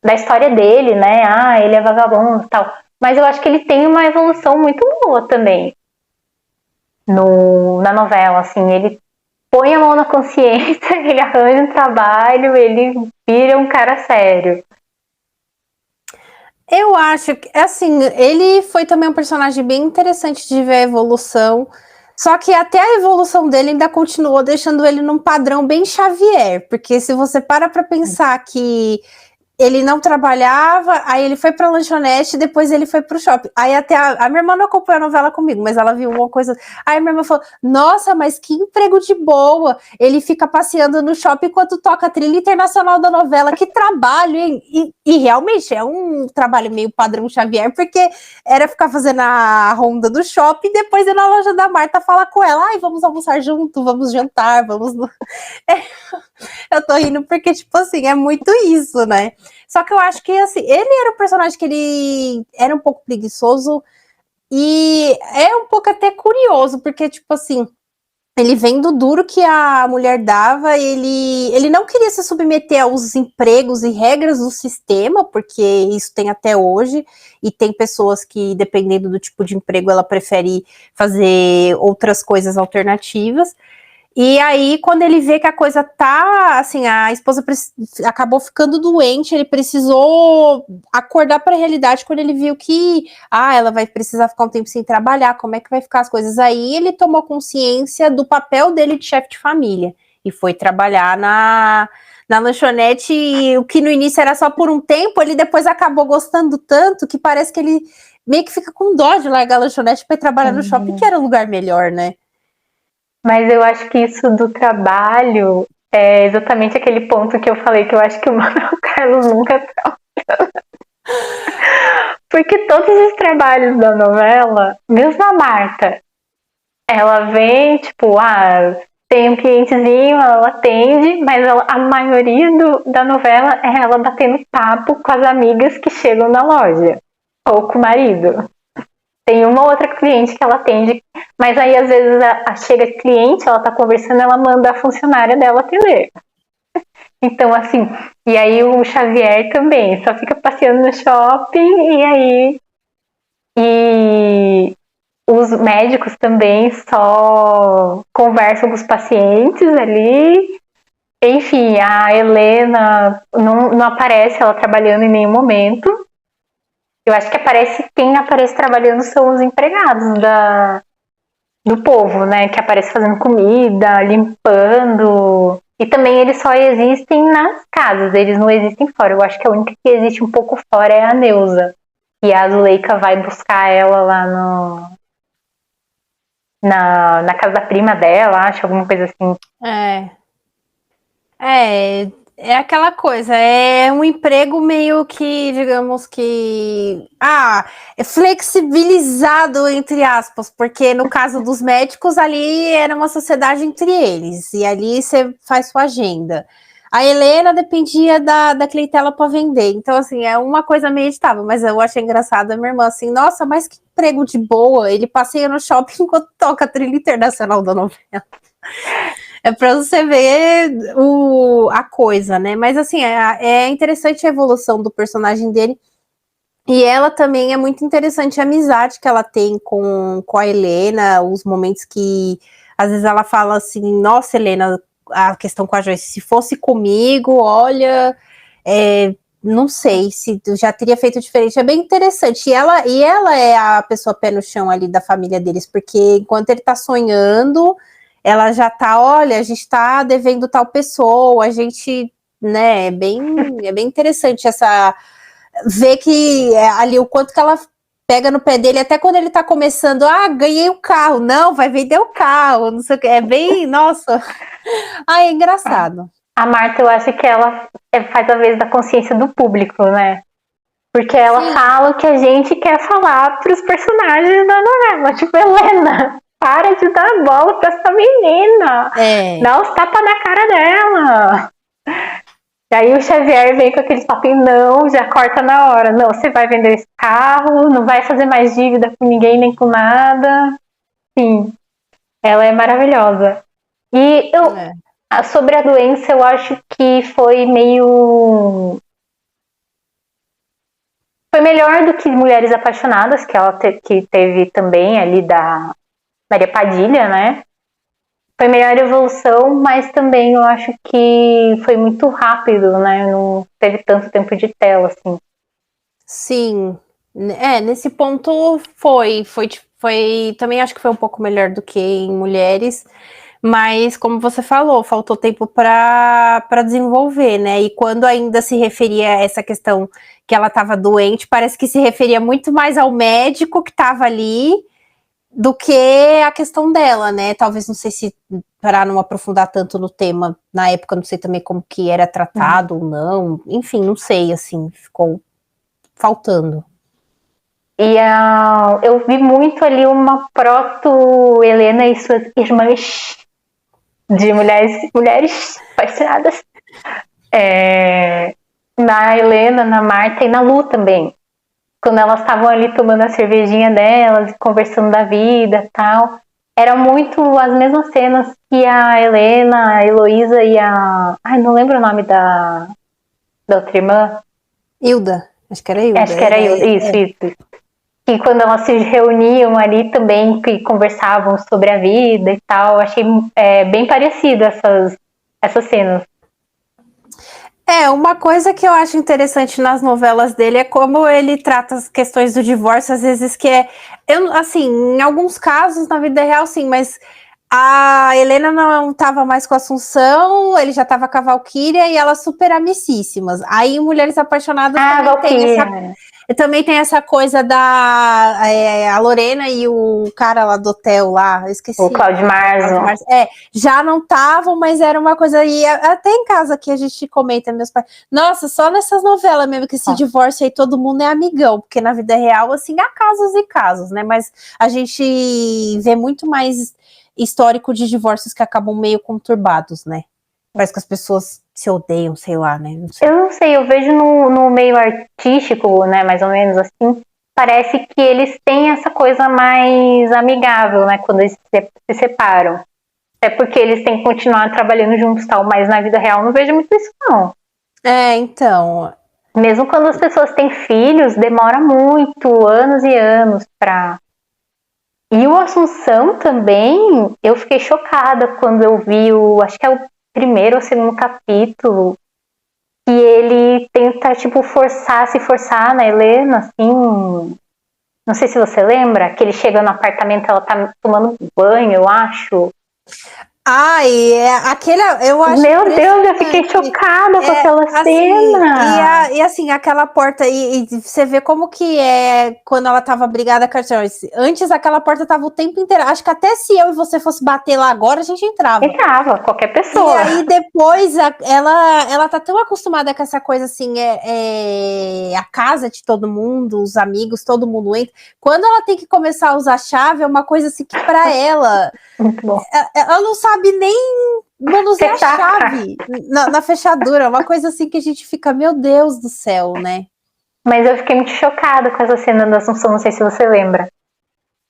da história dele, né? Ele é vagabundo e tal. Mas eu acho que ele tem uma evolução muito boa também na novela, assim. Ele põe a mão na consciência, ele arranja um trabalho, ele vira um cara sério. Eu acho que, assim, ele foi também um personagem bem interessante de ver a evolução. Só que até a evolução dele ainda continuou deixando ele num padrão bem Xavier. Porque se você para pra pensar que ele não trabalhava, aí ele foi pra lanchonete, depois ele foi pro shopping. Aí até a minha irmã não acompanhou a novela comigo, mas ela viu uma coisa. Aí a minha irmã falou: Nossa, mas que emprego de boa! Ele fica passeando no shopping enquanto toca a trilha internacional da novela. Que trabalho, hein? E realmente é um trabalho meio padrão Xavier, porque era ficar fazendo a ronda do shopping e depois ir na loja da Marta falar com ela: Vamos almoçar junto, vamos jantar, vamos. Eu tô rindo porque, tipo assim, é muito isso, né? Só que eu acho que, assim, ele era um personagem que ele era um pouco preguiçoso e é um pouco até curioso, porque, tipo assim, ele vem do duro que a mulher dava, ele não queria se submeter aos empregos e regras do sistema, porque isso tem até hoje, e tem pessoas que, dependendo do tipo de emprego, ela prefere fazer outras coisas alternativas. E aí, quando ele vê que a coisa tá, assim, a esposa acabou ficando doente, ele precisou acordar para a realidade quando ele viu que, ela vai precisar ficar um tempo sem trabalhar, como é que vai ficar as coisas? Aí ele tomou consciência do papel dele de chefe de família e foi trabalhar na lanchonete, e o que no início era só por um tempo, ele depois acabou gostando tanto que parece que ele meio que fica com dó de largar a lanchonete para ir trabalhar no shopping, que era um lugar melhor, né? Mas eu acho que isso do trabalho é exatamente aquele ponto que eu falei, que eu acho que o Manuel Carlos nunca troca. Porque todos os trabalhos da novela, mesmo a Marta, ela vem, tipo, tem um clientezinho, ela atende, mas a maioria da novela é ela batendo papo com as amigas que chegam na loja, ou com o marido. Tem uma outra cliente que ela atende, mas aí às vezes chega cliente, ela tá conversando, ela manda a funcionária dela atender. Então, assim, e aí o Xavier também, só fica passeando no shopping e os médicos também só conversam com os pacientes ali. Enfim, a Helena não aparece ela trabalhando em nenhum momento. Eu acho que quem aparece trabalhando são os empregados do povo, né? Que aparece fazendo comida, limpando. E também eles só existem nas casas, eles não existem fora. Eu acho que a única que existe um pouco fora é a Neuza. E a Zuleika vai buscar ela lá na casa da prima dela, acho, alguma coisa assim. É aquela coisa, é um emprego meio que, digamos que, é flexibilizado, entre aspas, porque no caso dos médicos, ali era uma sociedade entre eles, e ali você faz sua agenda. A Helena dependia da clientela para vender, então, assim, é uma coisa meio editável, mas eu achei engraçado a minha irmã, assim, nossa, mas que emprego de boa, ele passeia no shopping enquanto toca a trilha internacional da novela. É para você ver a coisa, né? Mas assim, é interessante a evolução do personagem dele. E ela também é muito interessante a amizade que ela tem com a Helena, os momentos que às vezes ela fala assim, nossa, Helena, a questão com a Joyce, se fosse comigo, olha, não sei se eu já teria feito diferente. É bem interessante. E ela é a pessoa pé no chão ali da família deles, porque enquanto ele tá sonhando, ela já tá, olha, a gente tá devendo tal pessoa, a gente, né, é bem interessante ver que ali o quanto que ela pega no pé dele, até quando ele tá começando, ganhei o carro, não, vai vender o carro, não sei o que, é bem, nossa, é engraçado. A Marta, eu acho que ela faz a vez da consciência do público, né? Porque ela fala o que a gente quer falar pros personagens da novela. Tipo, Helena, para de dar bola pra essa menina. Dá os tapas na cara dela. E aí o Xavier vem com aquele papinho, não, já corta na hora. Não, você vai vender esse carro, não vai fazer mais dívida com ninguém nem com nada. Sim, ela é maravilhosa. E sobre a doença, eu acho que foi meio... Foi melhor do que Mulheres Apaixonadas, que ela que teve também ali da Maria Padilha, né? Foi melhor evolução, mas também eu acho que foi muito rápido, né? Não teve tanto tempo de tela, assim. Sim, nesse ponto foi também acho que foi um pouco melhor do que em Mulheres, mas como você falou, faltou tempo para desenvolver, né? E quando ainda se referia a essa questão que ela estava doente, parece que se referia muito mais ao médico que estava ali do que a questão dela, né? Talvez, não sei se para não aprofundar tanto no tema, na época não sei também como que era tratado ou não, enfim, não sei, assim, ficou faltando. E eu vi muito ali uma proto-Helena e suas irmãs de mulheres apaixonadas. Na Helena, na Marta e na Lu também. Quando elas estavam ali tomando a cervejinha delas, conversando da vida e tal. Eram muito as mesmas cenas que a Helena, a Heloísa e a... não lembro o nome da outra irmã. Hilda. Acho que era Hilda. Acho que era Hilda, isso. E quando elas se reuniam ali também, que conversavam sobre a vida e tal, achei bem parecido essas cenas. Uma coisa que eu acho interessante nas novelas dele é como ele trata as questões do divórcio, às vezes que assim, em alguns casos na vida real sim, mas a Helena não estava mais com a Assunção, ele já estava com a Valquíria e elas super amicíssimas. Aí em Mulheres Apaixonadas também tem essa coisa da a Lorena e o cara lá do hotel lá, eu esqueci. O Cláudio Marzo. Já não estavam, mas era uma coisa, e até em casa que a gente comenta, meus pais, nossa, só nessas novelas mesmo que se divórcio aí todo mundo é amigão, porque na vida real, assim, há casos e casos, né, mas a gente vê muito mais histórico de divórcios que acabam meio conturbados, né, parece que as pessoas se odeiam, sei lá, né? Não sei. Eu não sei, eu vejo no meio artístico, né, mais ou menos assim, parece que eles têm essa coisa mais amigável, né, quando eles se separam. É porque eles têm que continuar trabalhando juntos e tal, mas na vida real não vejo muito isso, não. Então... Mesmo quando as pessoas têm filhos, demora muito, anos e anos pra... E o Assunção também, eu fiquei chocada quando eu vi acho que é o primeiro ou segundo capítulo, que ele tenta, tipo, se forçar na Helena, assim, não sei se você lembra, que ele chega no apartamento, ela tá tomando banho, eu acho. Ai, eu acho Meu Deus, eu fiquei chocada com aquela assim, cena. e assim, aquela porta, e você vê como que é quando ela tava brigada com a Joyce. Antes aquela porta tava o tempo inteiro. Acho que até se eu e você fosse bater lá agora, a gente entrava. Entrava, qualquer E pessoa. aí depois ela tá tão acostumada com essa coisa assim, a casa de todo mundo, os amigos, todo mundo entra. Quando ela tem que começar a usar a chave, é uma coisa assim que pra ela, Muito bom. ela não sabe nem manusear a Fechar. chave na fechadura. É uma coisa assim que a gente fica, meu Deus do céu, né? Mas eu fiquei muito chocada com essa cena da Assunção, não sei se você lembra.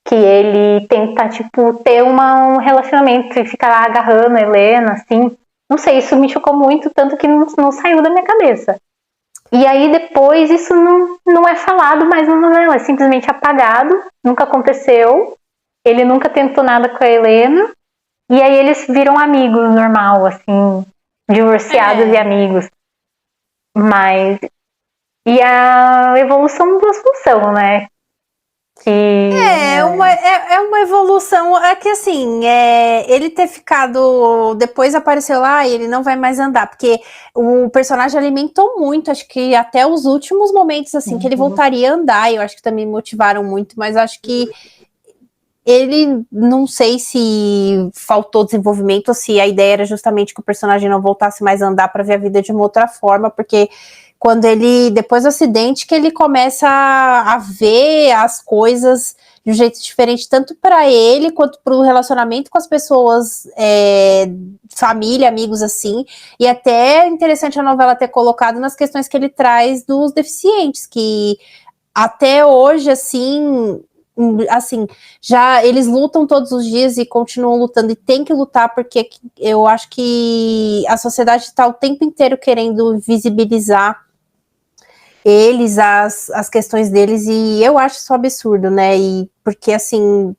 Que ele tenta, tipo, ter um relacionamento e fica lá agarrando a Helena, assim. Não sei, isso me chocou muito, tanto que não saiu da minha cabeça. E aí depois isso não é falado mais na novela, é simplesmente apagado, nunca aconteceu. Ele nunca tentou nada com a Helena. E aí eles viram amigos normal, assim, divorciados e amigos. Mas. E a evolução da Assunção, né? É uma evolução. É que assim, ele ter ficado. Depois apareceu lá e ele não vai mais andar, porque o personagem alimentou muito, acho que até os últimos momentos, assim, que ele voltaria a andar. Eu acho que também motivaram muito, mas acho que ele, não sei se faltou desenvolvimento ou se a ideia era justamente que o personagem não voltasse mais a andar para ver a vida de uma outra forma, porque quando ele, depois do acidente, que ele começa a ver as coisas de um jeito diferente, tanto para ele quanto para o relacionamento com as pessoas, família, amigos, assim, e até é interessante a novela ter colocado nas questões que ele traz dos deficientes, que até hoje, assim, já eles lutam todos os dias e continuam lutando e tem que lutar porque eu acho que a sociedade está o tempo inteiro querendo visibilizar eles, as questões deles, e eu acho isso um absurdo, né? E porque assim,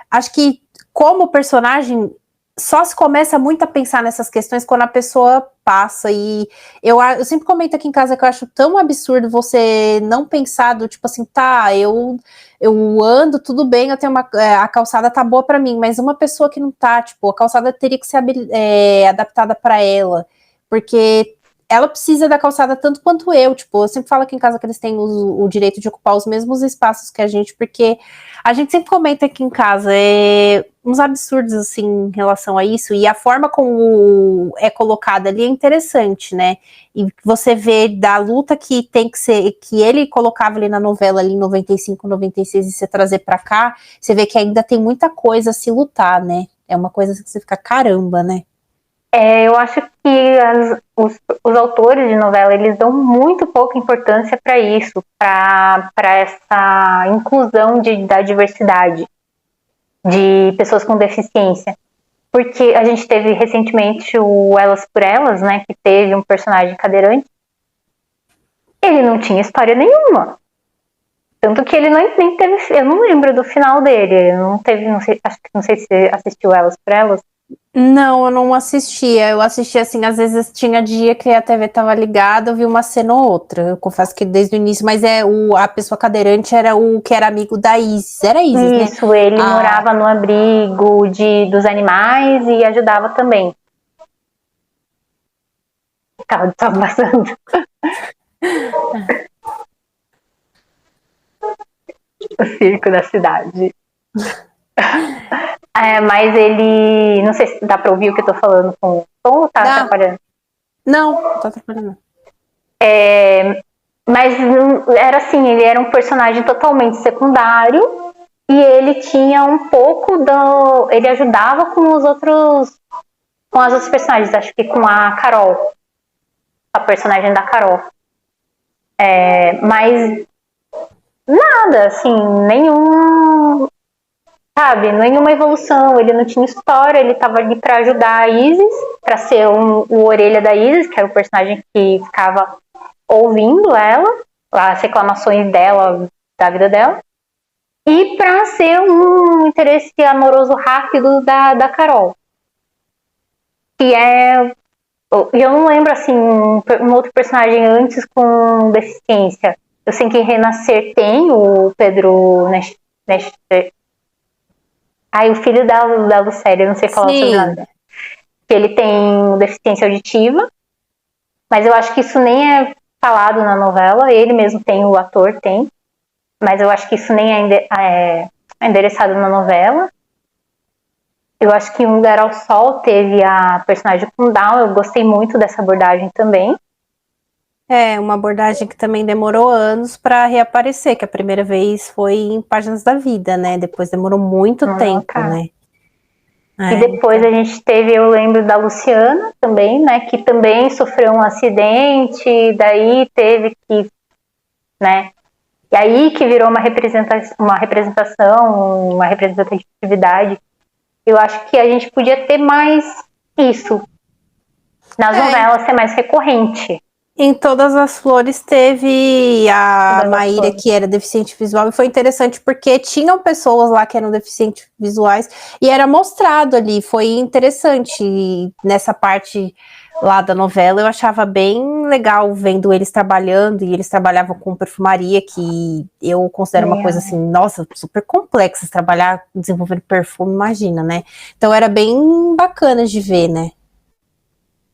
acho que como personagem só se começa muito a pensar nessas questões quando a pessoa passa, e eu sempre comento aqui em casa que eu acho tão absurdo você não pensar do tipo assim, tá, eu ando, tudo bem, eu tenho a calçada tá boa para mim, mas uma pessoa que não tá, tipo, a calçada teria que ser adaptada para ela, porque ela precisa da calçada tanto quanto eu, tipo, eu sempre falo aqui em casa que eles têm o direito de ocupar os mesmos espaços que a gente, porque a gente sempre comenta aqui em casa, uns absurdos, assim, em relação a isso, e a forma como é colocada ali é interessante, né, e você vê da luta que tem que ser, que ele colocava ali na novela, ali em 95, 96, e você trazer pra cá, você vê que ainda tem muita coisa a se lutar, né, é uma coisa que você fica, caramba, né. Eu acho que os autores de novela, eles dão muito pouca importância para isso, para essa inclusão da diversidade de pessoas com deficiência. Porque a gente teve recentemente o Elas por Elas, né, que teve um personagem cadeirante. Ele não tinha história nenhuma. Tanto que ele nem teve. Eu não lembro do final dele. Não teve. Não sei se você assistiu Elas por Elas. Não, eu não assistia. Eu assistia assim, às vezes tinha dia que a TV tava ligada, eu vi uma cena ou outra. Eu confesso que desde o início, mas a pessoa cadeirante era o que era amigo da Isis. Era Isis, né? Isso, ele morava no abrigo dos animais e ajudava também. O carro estava passando. O circo da cidade. Mas ele. Não sei se dá pra ouvir o que eu tô falando com o som ou tá atrapalhando? Não, tá atrapalhando. Mas era assim, ele era um personagem totalmente secundário e ele tinha um pouco do. Ele ajudava com os outros. Com as outras personagens, acho que com a Carol. A personagem da Carol. Mas nada, assim, nenhum. Sabe, nenhuma evolução, ele não tinha história, ele tava ali pra ajudar a Isis, pra ser o orelha da Isis, que era o personagem que ficava ouvindo ela, as reclamações dela, da vida dela, e pra ser um interesse amoroso rápido da Carol. Que é. Eu não lembro, assim, um outro personagem antes com deficiência. Eu sei que em Renascer tem o Pedro o filho da Lucélia, eu não sei falar o sobrenome dela. que ele tem deficiência auditiva, mas eu acho que isso nem é falado na novela, ele mesmo tem, o ator tem, mas eu acho que isso nem é endereçado na novela. Eu acho que Um Lugar ao Sol teve a personagem com Down, eu gostei muito dessa abordagem também. É, uma abordagem que também demorou anos para reaparecer, que a primeira vez foi em Páginas da Vida, né? Depois demorou muito tempo, Cara. né? E depois a gente teve, eu lembro da Luciana também, né? Que também sofreu um acidente, daí teve que, né? E aí que virou uma representatividade. Eu acho que a gente podia ter mais isso. Nas novelas ser mais recorrente. Em Todas as Flores teve a Maíra, que era deficiente visual, e foi interessante porque tinham pessoas lá que eram deficientes visuais e era mostrado ali, foi interessante. E nessa parte lá da novela eu achava bem legal vendo eles trabalhando, e eles trabalhavam com perfumaria, que eu considero uma coisa assim, nossa, super complexa, trabalhar desenvolvendo perfume, imagina, né? Então era bem bacana de ver, né?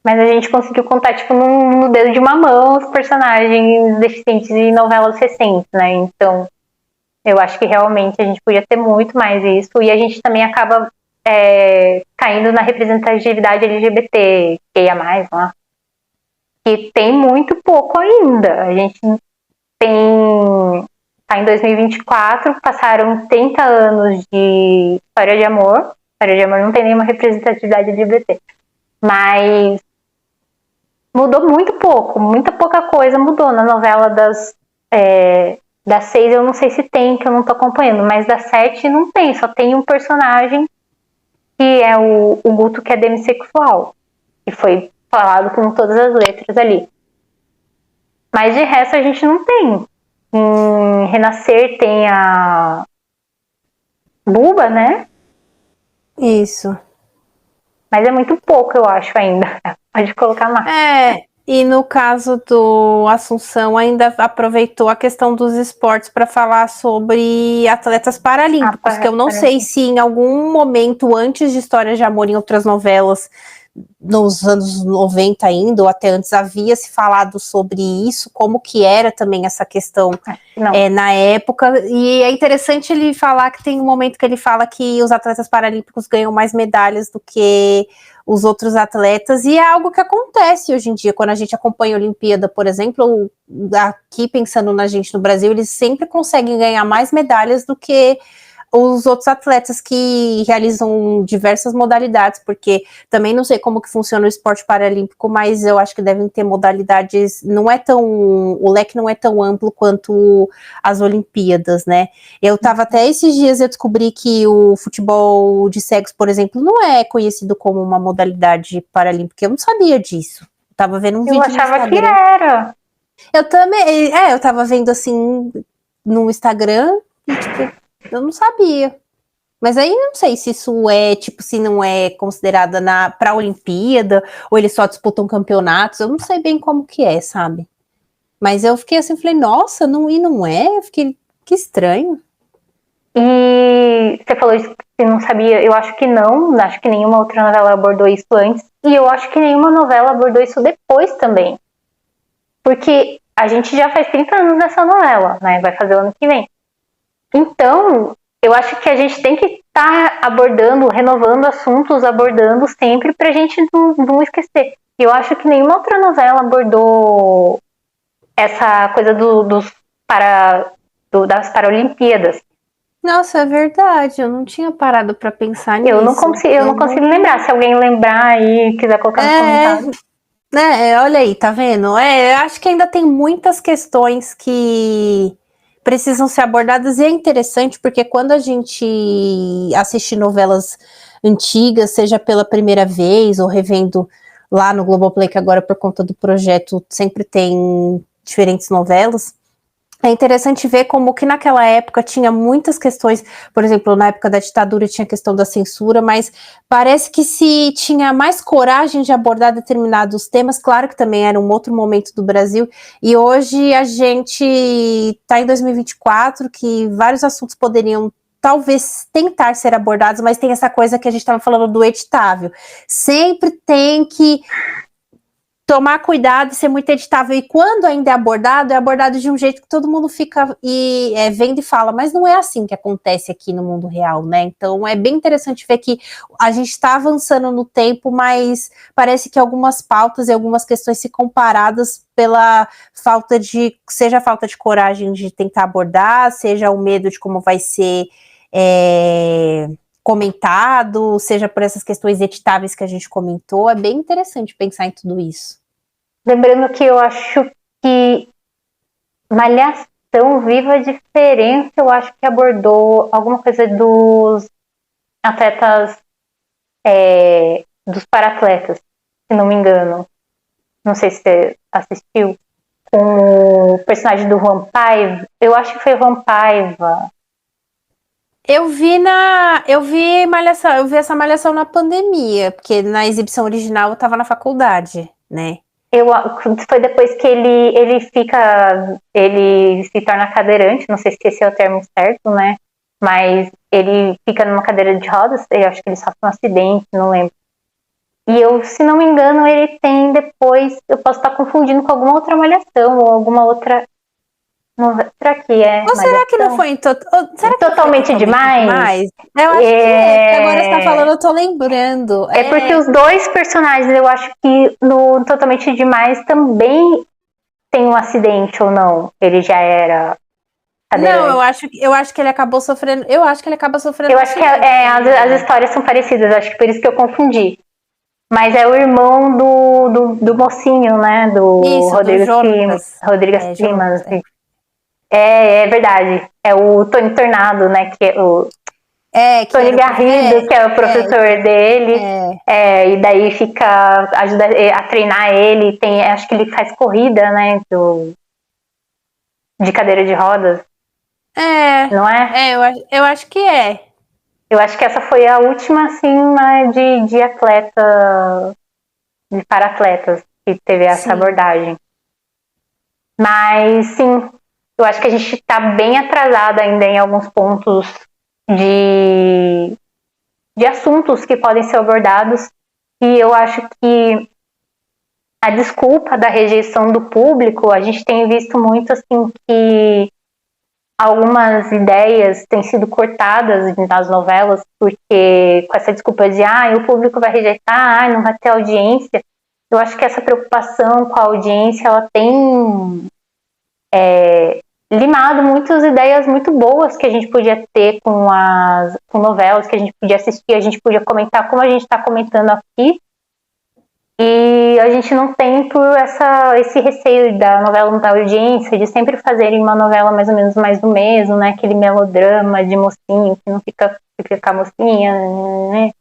Mas a gente conseguiu contar, tipo, no dedo de uma mão os personagens deficientes em novelas recentes, né? Então, eu acho que realmente a gente podia ter muito mais isso. E a gente também acaba caindo na representatividade LGBT, QIA+, lá. Que tem muito pouco ainda. A gente tem... Tá em 2024, passaram 30 anos de História de Amor. História de Amor não tem nenhuma representatividade LGBT. Mas mudou muito pouco, muita pouca coisa mudou na novela das 6, eu não sei se tem, que eu não tô acompanhando, mas das 7 não tem, só tem um personagem que é o Guto, que é demissexual, que foi falado com todas as letras ali. Mas de resto a gente não tem. Em Renascer tem a Buba, né? Isso. Mas é muito pouco, eu acho, ainda. Pode colocar mais. E no caso do Assunção, ainda aproveitou a questão dos esportes para falar sobre atletas paralímpicos, que eu não sei se em algum momento antes de História de Amor, em outras novelas, nos anos 90 ainda, ou até antes, havia se falado sobre isso, como que era também essa questão na época. E é interessante ele falar que tem um momento que ele fala que os atletas paralímpicos ganham mais medalhas do que os outros atletas, e é algo que acontece hoje em dia, quando a gente acompanha a Olimpíada, por exemplo, aqui pensando na gente no Brasil, eles sempre conseguem ganhar mais medalhas do que os outros atletas que realizam diversas modalidades, porque também não sei como que funciona o esporte paralímpico, mas eu acho que devem ter modalidades, o leque não é tão amplo quanto as Olimpíadas, né? Eu tava até esses dias, eu descobri que o futebol de cegos, por exemplo, não é conhecido como uma modalidade paralímpica, eu não sabia disso. Eu tava vendo um vídeo no Instagram. Eu achava que era. Eu também, eu tava vendo assim no Instagram e tipo, eu não sabia. Mas aí não sei se isso se não é considerada pra Olimpíada, ou eles só disputam campeonatos, eu não sei bem como que é, sabe? Mas eu fiquei assim, falei, nossa, não é? Eu fiquei, que estranho. E você falou isso que você não sabia, eu acho que não, acho que nenhuma outra novela abordou isso antes, e eu acho que nenhuma novela abordou isso depois também. Porque a gente já faz 30 anos dessa novela, né? Vai fazer o ano que vem. Então, eu acho que a gente tem que estar abordando, renovando assuntos, abordando sempre pra gente não esquecer. Eu acho que nenhuma outra novela abordou essa coisa das Paralimpíadas. Nossa, é verdade, eu não tinha parado pra pensar nisso. Eu não consigo lembrar. Se alguém lembrar aí, quiser colocar no comentário. Olha aí, tá vendo? Eu acho que ainda tem muitas questões que precisam ser abordadas, e é interessante porque quando a gente assiste novelas antigas, seja pela primeira vez ou revendo lá no Globoplay, que agora por conta do projeto sempre tem diferentes novelas, é interessante ver como que naquela época tinha muitas questões, por exemplo, na época da ditadura tinha a questão da censura, mas parece que se tinha mais coragem de abordar determinados temas, claro que também era um outro momento do Brasil, e hoje a gente está em 2024, que vários assuntos poderiam talvez tentar ser abordados, mas tem essa coisa que a gente estava falando do editável. Sempre tem que tomar cuidado e ser muito editável. E quando ainda é abordado de um jeito que todo mundo fica vendo e fala, mas não é assim que acontece aqui no mundo real, né? Então é bem interessante ver que a gente está avançando no tempo, mas parece que algumas pautas e algumas questões ficam paradas pela seja a falta de coragem de tentar abordar, seja o medo de como vai ser comentado, seja por essas questões editáveis que a gente comentou. É bem interessante pensar em tudo isso. Lembrando que eu acho que Malhação Viva a Diferença, eu acho que abordou alguma coisa dos atletas, dos paratletas, se não me engano. Não sei se você assistiu. Com o personagem do Juan Paiva. Eu acho que foi o Juan Paiva. Eu vi essa Malhação na pandemia, porque na exibição original eu tava na faculdade, né? Foi depois que ele se torna cadeirante, não sei se esse é o termo certo, né? Mas ele fica numa cadeira de rodas, eu acho que ele sofre um acidente, não lembro. E se não me engano, ele tem depois, eu posso estar confundindo com alguma outra Malhação, ou alguma outra. Será que é? Ou será que não foi totalmente demais? Eu acho que porque agora você tá falando, eu tô lembrando. É porque os dois personagens, eu acho que no Totalmente Demais também tem um acidente ou não? Ele já era cadeirante. Não, eu acho que ele acabou sofrendo. Eu acho que ele acaba sofrendo. Eu acho que as histórias são parecidas, acho que por isso que eu confundi. Mas é o irmão do mocinho, né? Do Rodrigo Simas. É verdade. É o Tony Tornado, né? Que é o Tony Garrido, que é o professor dele. E daí ajuda a treinar ele. Acho que ele faz corrida, né? De cadeira de rodas. Não é? Eu acho que é. Eu acho que essa foi a última, assim, de atleta, de para-atletas, que teve essa abordagem. Mas, sim, eu acho que a gente está bem atrasada ainda em alguns pontos de assuntos que podem ser abordados, e eu acho que a desculpa da rejeição do público, a gente tem visto muito assim que algumas ideias têm sido cortadas nas novelas, porque com essa desculpa de o público vai rejeitar, não vai ter audiência. Eu acho que essa preocupação com a audiência, ela tem limado muitas ideias muito boas que a gente podia ter com novelas, que a gente podia assistir, a gente podia comentar como a gente está comentando aqui. E a gente não tem por esse receio da novela não dar audiência, de sempre fazerem uma novela mais ou menos mais do mesmo, né? Aquele melodrama de mocinho que não fica com a mocinha, né?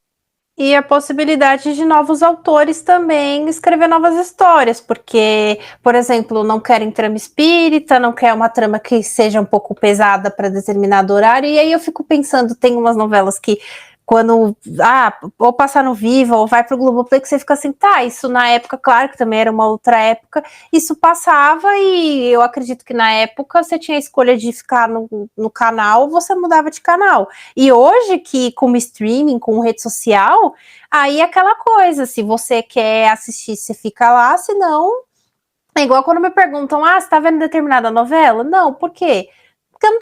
E a possibilidade de novos autores também escrever novas histórias, porque, por exemplo, não querem trama espírita, não quer uma trama que seja um pouco pesada para determinado horário, e aí eu fico pensando, tem umas novelas que quando, ou passar no Viva, ou vai pro Globoplay, que você fica assim, isso na época, claro que também era uma outra época, isso passava e eu acredito que na época você tinha a escolha de ficar no canal, você mudava de canal. E hoje, que com o streaming, com rede social, aí é aquela coisa, se você quer assistir, você fica lá, se não, é igual quando me perguntam, você tá vendo determinada novela? Não, por quê? Porque eu não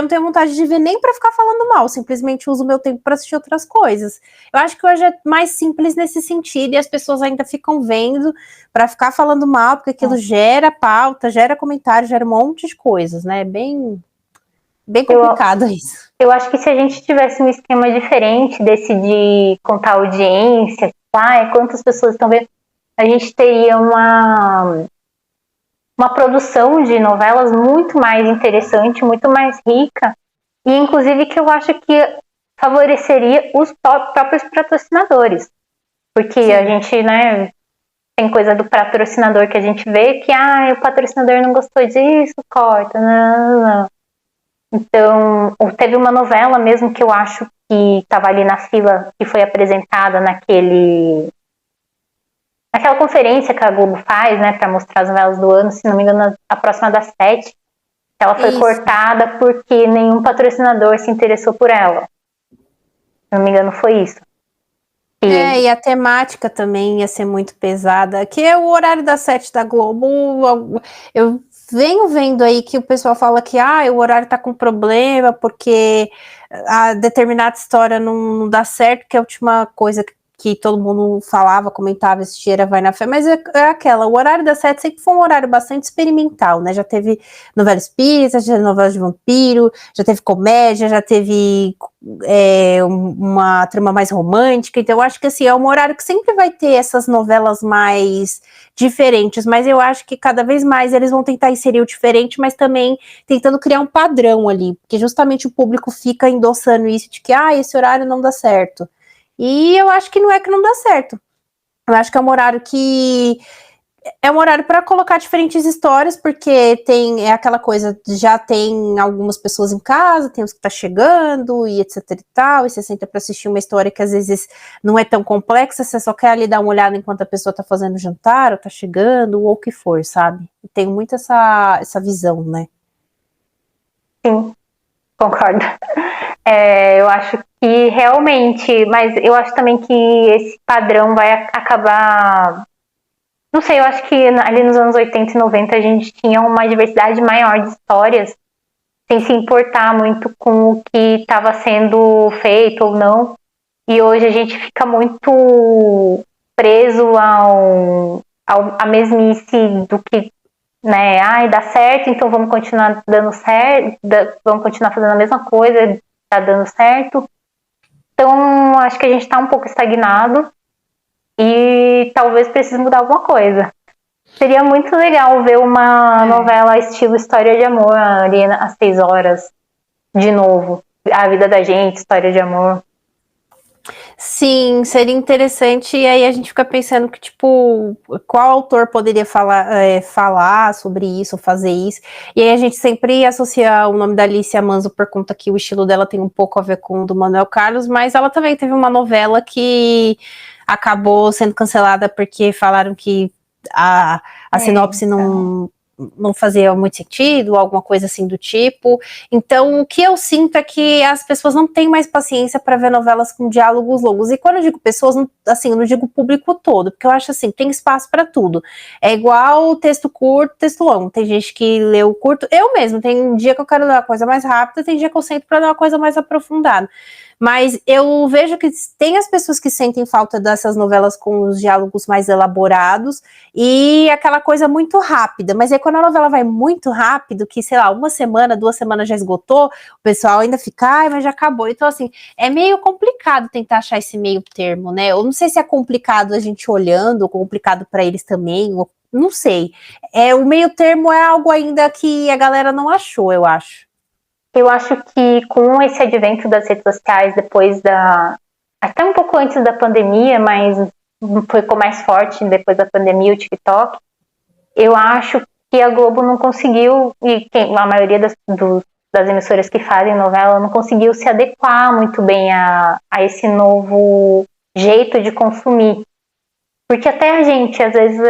tenho vontade de ver nem para ficar falando mal, simplesmente uso o meu tempo para assistir outras coisas. Eu acho que hoje é mais simples nesse sentido e as pessoas ainda ficam vendo para ficar falando mal, porque aquilo gera pauta, gera comentário, gera um monte de coisas, né? Bem complicado isso. Eu acho que se a gente tivesse um esquema diferente desse de contar audiência, quantas pessoas estão vendo, a gente teria uma produção de novelas muito mais interessante, muito mais rica, e inclusive que eu acho que favoreceria os próprios patrocinadores. Porque a gente, né, tem coisa do patrocinador que a gente vê que, o patrocinador não gostou disso, corta, não. Então, teve uma novela mesmo que eu acho que estava ali na fila, que foi apresentada naquela conferência que a Globo faz, né, para mostrar as novelas do ano, se não me engano, a próxima das 7. Ela foi Isso. cortada porque nenhum patrocinador se interessou por ela. Se não me engano, foi isso. E a temática também ia ser muito pesada, que é o horário das 7 da Globo. Eu venho vendo aí que o pessoal fala que o horário tá com problema porque a determinada história não dá certo, que é a última coisa que todo mundo falava, comentava, assistia era Vai na Fé, mas é aquela, o horário das 7 sempre foi um horário bastante experimental, né? Já teve novela espírita, já teve novela de vampiro, já teve comédia, já teve uma trama mais romântica, então eu acho que assim, é um horário que sempre vai ter essas novelas mais diferentes, mas eu acho que cada vez mais eles vão tentar inserir o diferente, mas também tentando criar um padrão ali, porque justamente o público fica endossando isso de que esse horário não dá certo. E eu acho que não é que não dá certo. Eu acho que é um horário que é um horário para colocar diferentes histórias, porque é aquela coisa, já tem algumas pessoas em casa, tem os que tá chegando e etc e tal, e você senta para assistir uma história que às vezes não é tão complexa, você só quer ali dar uma olhada enquanto a pessoa tá fazendo jantar, ou tá chegando, ou o que for, sabe? Tem muito essa visão, né? Sim, concordo. Eu acho que realmente, mas eu acho também que esse padrão vai acabar. Não sei, eu acho que ali nos anos 80 e 90 a gente tinha uma diversidade maior de histórias, sem se importar muito com o que estava sendo feito ou não. E hoje a gente fica muito preso à mesmice do que, né, dá certo, então vamos continuar dando certo, vamos continuar fazendo a mesma coisa, tá dando certo. Então, acho que a gente está um pouco estagnado e talvez precise mudar alguma coisa. Seria muito legal ver uma novela estilo História de Amor ali às 6 horas, de novo. A vida da gente, História de Amor. Sim, seria interessante, e aí a gente fica pensando que, tipo, qual autor poderia falar sobre isso, fazer isso, e aí a gente sempre associa o nome da Alicia Manso por conta que o estilo dela tem um pouco a ver com o do Manuel Carlos, mas ela também teve uma novela que acabou sendo cancelada porque falaram que a sinopse não fazia muito sentido, alguma coisa assim do tipo. Então, o que eu sinto é que as pessoas não têm mais paciência para ver novelas com diálogos longos. E quando eu digo pessoas, assim, eu não digo o público todo, porque eu acho assim, tem espaço para tudo. É igual texto curto, texto longo. Tem gente que lê o curto, eu mesmo, tem dia que eu quero ler uma coisa mais rápida, tem dia que eu sento para ler uma coisa mais aprofundada. Mas eu vejo que tem as pessoas que sentem falta dessas novelas com os diálogos mais elaborados e aquela coisa muito rápida. Mas aí quando a novela vai muito rápido, que sei lá, uma semana, 2 semanas já esgotou, o pessoal ainda fica, mas já acabou. Então assim, é meio complicado tentar achar esse meio termo, né? Eu não sei se é complicado a gente olhando, ou complicado para eles também, ou não sei. O meio termo é algo ainda que a galera não achou, eu acho. Eu acho que com esse advento das redes sociais, até um pouco antes da pandemia, mas ficou mais forte depois da pandemia, o TikTok, eu acho que a Globo não conseguiu, e a maioria das emissoras que fazem novela não conseguiu se adequar muito bem a esse novo jeito de consumir. Porque até a gente, às vezes,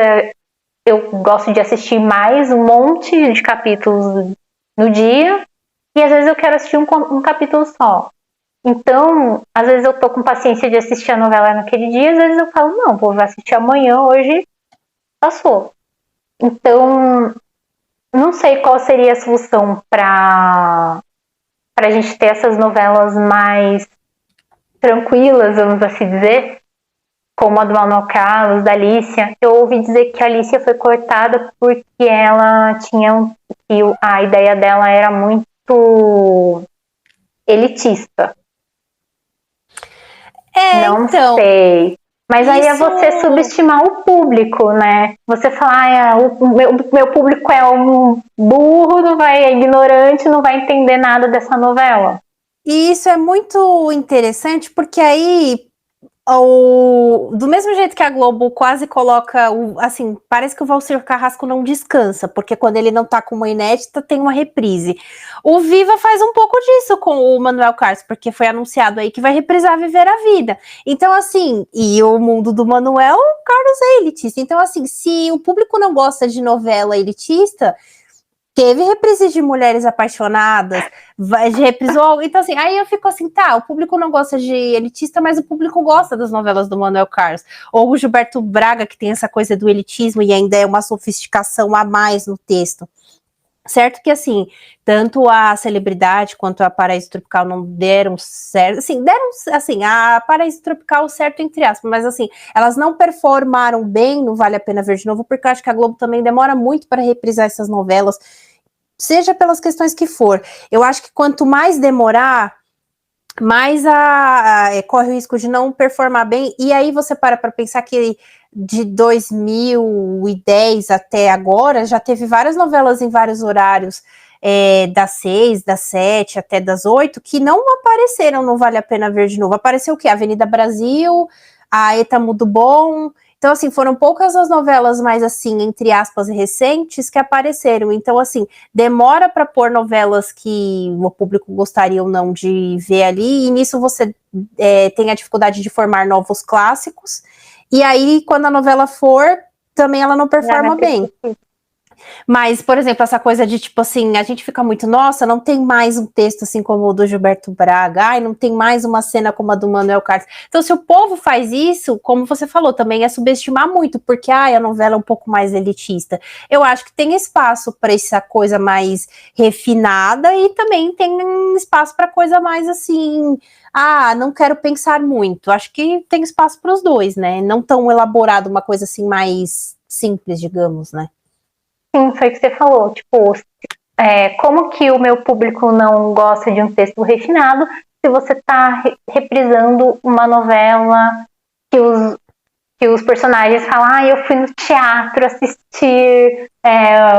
eu gosto de assistir mais um monte de capítulos no dia, e às vezes eu quero assistir um capítulo só. Então, às vezes eu tô com paciência de assistir a novela naquele dia, às vezes eu falo, não, vou assistir amanhã, hoje passou. Então, não sei qual seria a solução para a gente ter essas novelas mais tranquilas, vamos assim dizer, como a do Manuel Carlos, da Alicia. Eu ouvi dizer que a Alicia foi cortada porque ela tinha, que a ideia dela era muito elitista. Não então, sei. Mas aí é você subestimar o público, né? Você falar, o meu público é um burro, é ignorante, não vai entender nada dessa novela. E isso é muito interessante, porque aí, do mesmo jeito que a Globo quase coloca, assim, parece que o Valcir Carrasco não descansa, porque quando ele não tá com uma inédita, tem uma reprise. O Viva faz um pouco disso com o Manuel Carlos, porque foi anunciado aí que vai reprisar Viver a Vida. Então, assim, e o mundo do Manuel Carlos é elitista. Então, assim, se o público não gosta de novela elitista, Teve reprise de Mulheres Apaixonadas, reprisou. Então, assim, aí eu fico assim, tá, o público não gosta de elitista, mas o público gosta das novelas do Manuel Carlos. Ou o Gilberto Braga, que tem essa coisa do elitismo e ainda é uma sofisticação a mais no texto. Certo que, assim, tanto a Celebridade quanto a Paraíso Tropical não deram certo, assim, a Paraíso Tropical certo entre aspas, mas assim, elas não performaram bem no Vale a Pena Ver de Novo, porque eu acho que a Globo também demora muito para reprisar essas novelas, seja pelas questões que for. Eu acho que quanto mais demorar, mais corre o risco de não performar bem, e aí você para pensar que de 2010 até agora, já teve várias novelas em vários horários, das 6, das 7 até das 8, que não apareceram no Vale a Pena Ver de Novo. Apareceu o quê? Avenida Brasil, a Eta Mundo Bom. Então, assim, foram poucas as novelas mais, assim, entre aspas, recentes que apareceram. Então, assim, demora para pôr novelas que o público gostaria ou não de ver ali, e nisso você tem a dificuldade de formar novos clássicos, e aí, quando a novela for, também ela não performa bem. Mas, por exemplo, essa coisa de, tipo assim, a gente fica muito, nossa, não tem mais um texto assim como o do Gilberto Braga, ai, não tem mais uma cena como a do Manuel Carlos. Então, se o povo faz isso, como você falou, também é subestimar muito, porque, ai, a novela é um pouco mais elitista. Eu acho que tem espaço para essa coisa mais refinada e também tem espaço para coisa mais assim, não quero pensar muito. Acho que tem espaço para os dois, né? Não tão elaborado, uma coisa assim mais simples, digamos, né? Sim, foi o que você falou, tipo, como que o meu público não gosta de um texto refinado se você está reprisando uma novela que os personagens falam, eu fui no teatro assistir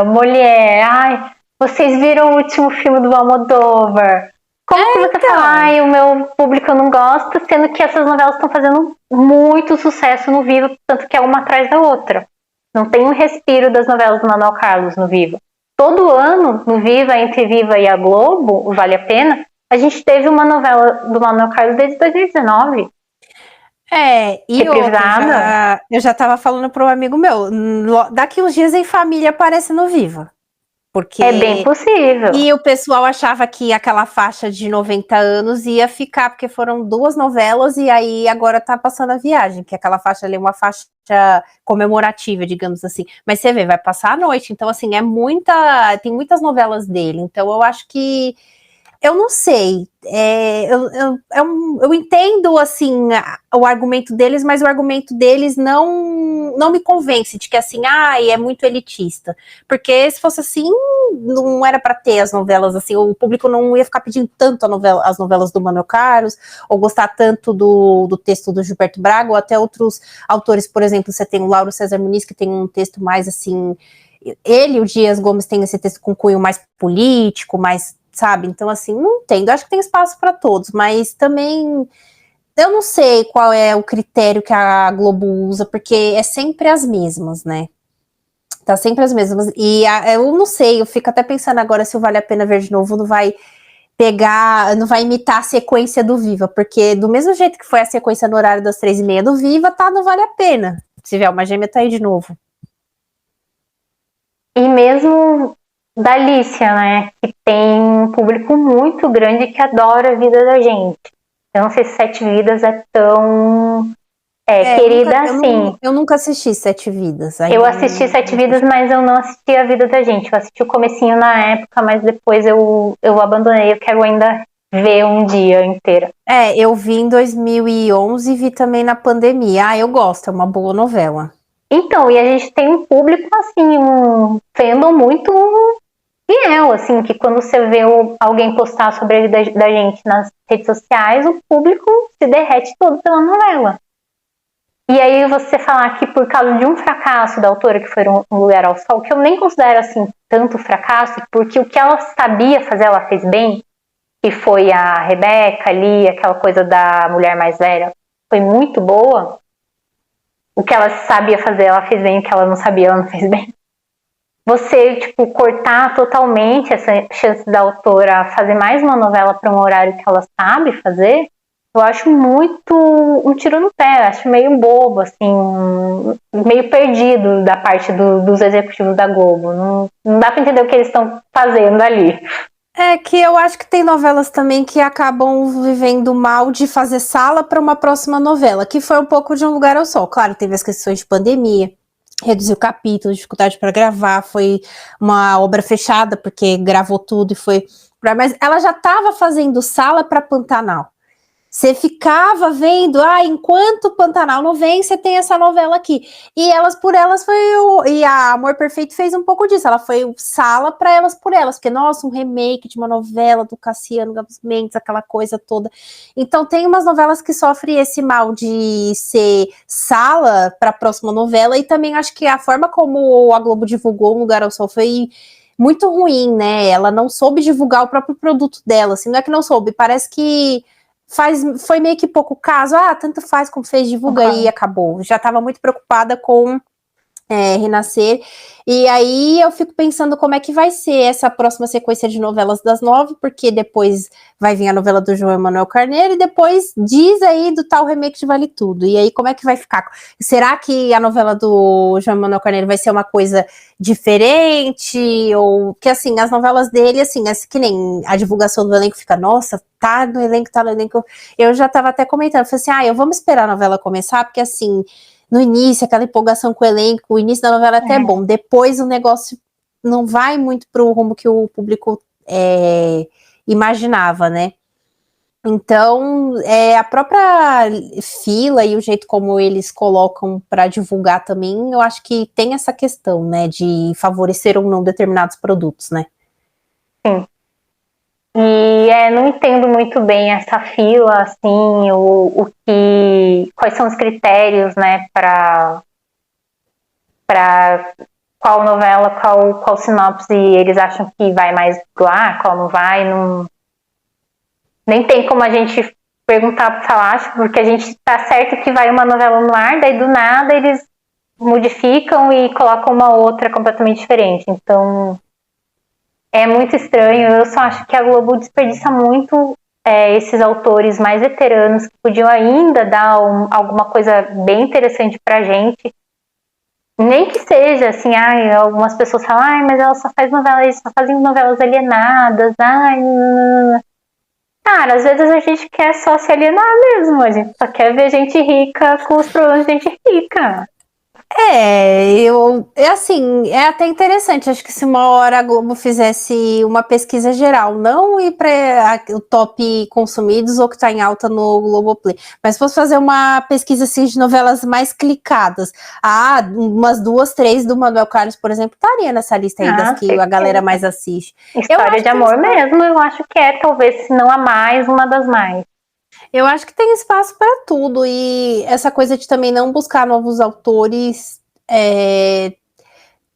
Molière, vocês viram o último filme do Almodóvar. Como que você fala, o meu público não gosta, sendo que essas novelas estão fazendo muito sucesso no Viva, tanto que é uma atrás da outra. Não tem um respiro das novelas do Manuel Carlos no Viva. Todo ano, no Viva, entre Viva e a Globo, o Vale a Pena, a gente teve uma novela do Manuel Carlos desde 2019. E outra, eu já tava falando para um amigo meu, daqui uns dias Em Família aparece no Viva. Porque... É bem possível. E o pessoal achava que aquela faixa de 90 anos ia ficar, porque foram 2 novelas, e aí agora tá passando a viagem, que aquela faixa ali é uma faixa comemorativa, digamos assim. Mas você vê, vai passar a noite, então assim, tem muitas novelas dele, então eu acho que eu não sei, eu entendo, assim, o argumento deles, mas o argumento deles não me convence de que, assim, é muito elitista, porque se fosse assim, não era para ter as novelas, assim, o público não ia ficar pedindo tanto as novelas do Manuel Carlos, ou gostar tanto do texto do Gilberto Braga, ou até outros autores, por exemplo, você tem o Lauro César Muniz, que tem um texto mais, assim, ele e o Dias Gomes tem esse texto com cunho mais político, mais, sabe? Então, assim, não entendo. Acho que tem espaço para todos, mas também eu não sei qual é o critério que a Globo usa, porque é sempre as mesmas, né? Tá sempre as mesmas. E eu não sei, eu fico até pensando agora se o Vale a Pena Ver de Novo não vai imitar a sequência do Viva, porque do mesmo jeito que foi a sequência no horário das 3h30 do Viva, tá no Vale a Pena. Se vier uma gêmea, tá aí de novo. E mesmo da Alicia, né, que tem um público muito grande que adora a vida da gente. Eu não sei se 7 Vidas é tão querida assim. Eu nunca assisti 7 Vidas. Eu assisti 7 Vidas, mas eu não assisti a vida da gente. Eu assisti o comecinho na época, mas depois eu abandonei. Eu quero ainda ver um dia inteiro. Eu vi em 2011 e vi também na pandemia. Eu gosto, é uma boa novela. Então, e a gente tem um público, assim, um fandom muito fiel, assim, que quando você vê alguém postar sobre a vida da gente nas redes sociais, o público se derrete todo pela novela. E aí você falar que por causa de um fracasso da autora, que foi Um Lugar ao Sol, que eu nem considero, assim, tanto fracasso, porque o que ela sabia fazer, ela fez bem, que foi a Rebeca ali, aquela coisa da mulher mais velha, foi muito boa. O que ela sabia fazer, ela fez bem, o que ela não sabia, ela não fez bem. Você, tipo, cortar totalmente essa chance da autora fazer mais uma novela para um horário que ela sabe fazer, Eu acho muito um tiro no pé, acho meio bobo, assim, meio perdido da parte dos executivos da Globo. Não dá pra entender o que eles estão fazendo ali. É que eu acho que tem novelas também que acabam vivendo mal de fazer sala para uma próxima novela, que foi um pouco de Um Lugar ao Sol. Claro, teve as questões de pandemia, reduziu o capítulo, dificuldade para gravar, foi uma obra fechada porque gravou tudo e foi. Mas ela já estava fazendo sala para Pantanal. Você ficava vendo, enquanto o Pantanal não vem, você tem essa novela aqui. E Elas por Elas e a Amor Perfeito fez um pouco disso. Ela foi sala para Elas por Elas, porque, nossa, um remake de uma novela do Cassiano Gabus Mendes, aquela coisa toda. Então, tem umas novelas que sofrem esse mal de ser sala para a próxima novela, e também acho que a forma como a Globo divulgou Um Lugar ao Sol foi muito ruim, né? Ela não soube divulgar o próprio produto dela, assim, não é que não soube, parece que foi meio que pouco caso, tanto faz como fez, divulga aí e acabou. Já estava muito preocupada com Renascer, e aí eu fico pensando como é que vai ser essa próxima sequência de novelas das 9, porque depois vai vir a novela do João Emanuel Carneiro, e depois diz aí do tal remake de Vale Tudo, e aí como é que vai ficar? Será que a novela do João Emanuel Carneiro vai ser uma coisa diferente, ou que assim, as novelas dele, assim, que nem a divulgação do elenco fica, nossa, tá no elenco, eu já tava até comentando, falei assim, vamos esperar a novela começar, porque assim, no início, aquela empolgação com o elenco, o início da novela até é bom, depois o negócio não vai muito pro rumo que o público imaginava, né? Então, a própria fila e o jeito como eles colocam para divulgar também, eu acho que tem essa questão, né, de favorecer ou não determinados produtos, né? Sim. E não entendo muito bem essa fila, assim, quais são os critérios, né, para qual novela, qual sinopse eles acham que vai mais pro ar, qual não vai, nem tem como a gente perguntar pro Falacho, porque a gente tá certo que vai uma novela no ar, daí do nada eles modificam e colocam uma outra completamente diferente, então é muito estranho. Eu só acho que a Globo desperdiça muito esses autores mais veteranos que podiam ainda dar alguma coisa bem interessante pra gente. Nem que seja assim, algumas pessoas falam, mas ela só faz novelas, só fazem novelas alienadas, Cara, às vezes a gente quer só se alienar mesmo, a gente só quer ver gente rica com os problemas de gente rica. Assim, é até interessante, acho que se uma hora a Globo fizesse uma pesquisa geral, não ir para o top consumidos ou que está em alta no Globoplay, mas se fosse fazer uma pesquisa assim de novelas mais clicadas, umas 2, 3 do Manuel Carlos, por exemplo, estaria nessa lista aí das que a galera mais assiste. História de amor mesmo, eu acho que talvez, se não a mais, uma das mais. Eu acho que tem espaço para tudo, e essa coisa de também não buscar novos autores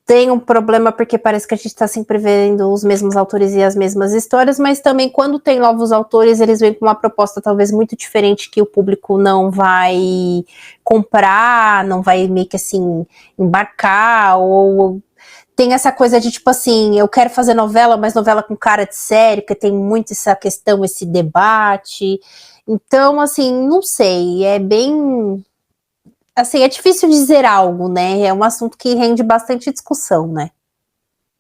tem um problema, porque parece que a gente está sempre vendo os mesmos autores e as mesmas histórias, mas também quando tem novos autores, eles vêm com uma proposta talvez muito diferente que o público não vai comprar, não vai meio que assim embarcar, ou tem essa coisa de tipo assim, eu quero fazer novela, mas novela com cara de série, que tem muito essa questão, esse debate. Então, assim, não sei, é bem... Assim, é difícil dizer algo, né? É um assunto que rende bastante discussão, né?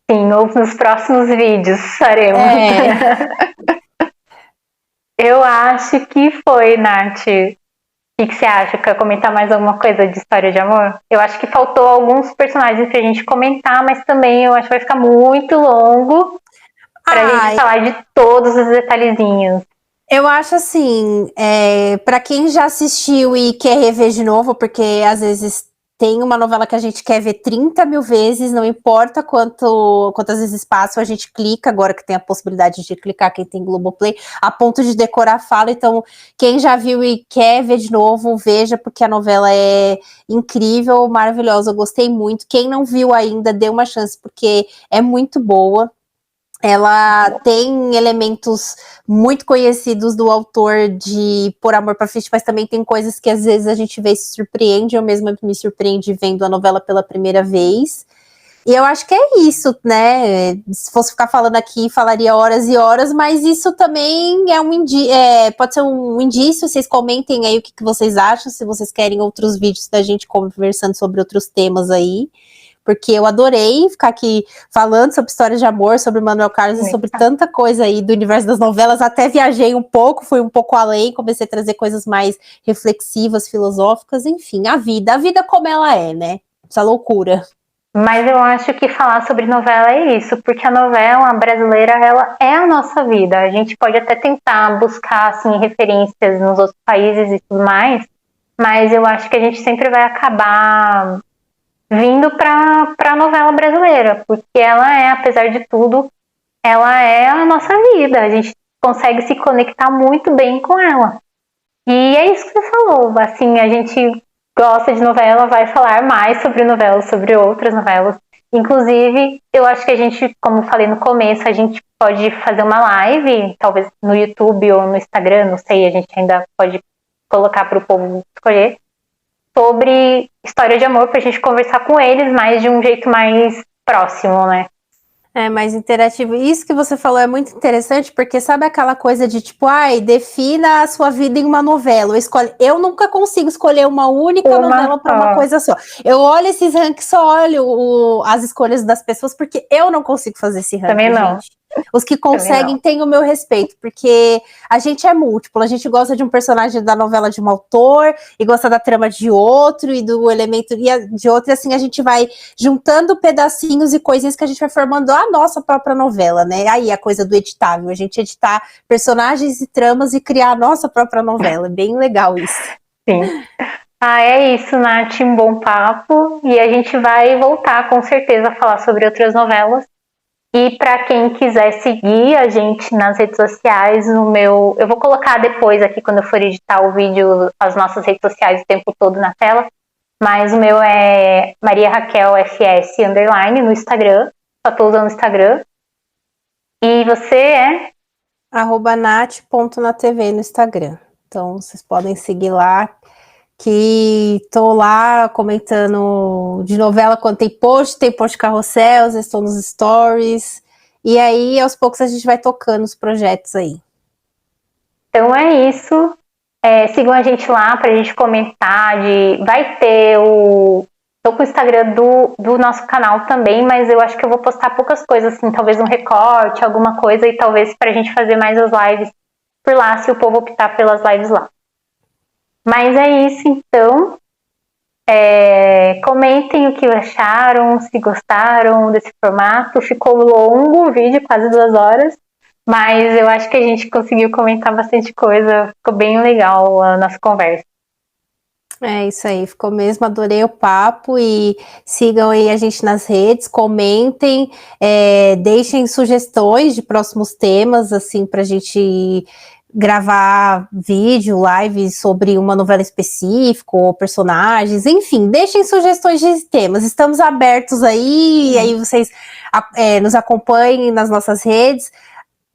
Sim, ou nos próximos vídeos faremos. Eu acho que foi, Nath. O que você acha? Quer comentar mais alguma coisa de história de amor? Eu acho que faltou alguns personagens pra gente comentar, mas também eu acho que vai ficar muito longo pra gente falar de todos os detalhezinhos. Eu acho assim, para quem já assistiu e quer rever de novo, porque às vezes tem uma novela que a gente quer ver 30 mil vezes, não importa quantas vezes passa, a gente clica, agora que tem a possibilidade de clicar, quem tem Globoplay, a ponto de decorar a fala. Então, quem já viu e quer ver de novo, veja, porque a novela é incrível, maravilhosa, eu gostei muito. Quem não viu ainda, dê uma chance, porque é muito boa. Ela tem elementos muito conhecidos do autor de Por Amor pra Frente, mas também tem coisas que às vezes a gente vê e se surpreende. Eu mesma me surpreendi vendo a novela pela primeira vez. E eu acho que é isso, né? Se fosse ficar falando aqui, falaria horas e horas, mas isso também é pode ser um indício. Vocês comentem aí o que vocês acham, se vocês querem outros vídeos da gente conversando sobre outros temas aí. Porque eu adorei ficar aqui falando sobre histórias de amor, sobre Manuel Carlos e sobre tanta coisa aí do universo das novelas. Até viajei um pouco, fui um pouco além, comecei a trazer coisas mais reflexivas, filosóficas, enfim, a vida como ela é, né? Essa loucura. Mas eu acho que falar sobre novela é isso, porque a novela brasileira, ela é a nossa vida. A gente pode até tentar buscar, assim, referências nos outros países e tudo mais, mas eu acho que a gente sempre vai acabar vindo para a novela brasileira, porque ela é, apesar de tudo, ela é a nossa vida. A gente consegue se conectar muito bem com ela. E é isso que você falou, assim, a gente gosta de novela, vai falar mais sobre novelas, sobre outras novelas. Inclusive, eu acho que a gente, como falei no começo, a gente pode fazer uma live, talvez no YouTube ou no Instagram, não sei, a gente ainda pode colocar para o povo escolher, sobre história de amor, para a gente conversar com eles, mas de um jeito mais próximo, né? É mais interativo. Isso que você falou é muito interessante, porque sabe aquela coisa de tipo, defina a sua vida em uma novela. Eu nunca consigo escolher uma única novela para uma coisa só. Eu olho esses rankings, só olho as escolhas das pessoas, porque eu não consigo fazer esse ranking. Também não. Gente. Os que conseguem têm o meu respeito, porque a gente é múltiplo, a gente gosta de um personagem da novela de um autor, e gosta da trama de outro, e do elemento de outro, e assim a gente vai juntando pedacinhos e coisinhas que a gente vai formando a nossa própria novela, né? Aí a coisa do editável, a gente editar personagens e tramas e criar a nossa própria novela, é bem legal isso. Sim. É isso, Nath, um bom papo, e a gente vai voltar com certeza a falar sobre outras novelas. E para quem quiser seguir a gente nas redes sociais, eu vou colocar depois aqui quando eu for editar o vídeo as nossas redes sociais o tempo todo na tela, mas o meu é Maria Raquel FS _ no Instagram, só tô usando o Instagram. E você é? @nat.natv no Instagram. Então vocês podem seguir lá, que tô lá comentando de novela quando tem post carrossel, estou nos stories, e aí aos poucos a gente vai tocando os projetos aí. Então é isso, sigam a gente lá pra gente comentar, vai ter tô com o Instagram do nosso canal também, mas eu acho que eu vou postar poucas coisas, assim, talvez um recorte, alguma coisa, e talvez pra gente fazer mais as lives por lá, se o povo optar pelas lives lá. Mas é isso, então. Comentem o que acharam, se gostaram desse formato. Ficou longo o vídeo, quase 2 horas, mas eu acho que a gente conseguiu comentar bastante coisa. Ficou bem legal a nossa conversa. É isso aí, ficou mesmo, adorei o papo, e sigam aí a gente nas redes, comentem, deixem sugestões de próximos temas, assim, pra gente gravar vídeo, live sobre uma novela específica, ou personagens, enfim, deixem sugestões de temas, estamos abertos aí, e aí vocês nos acompanhem nas nossas redes.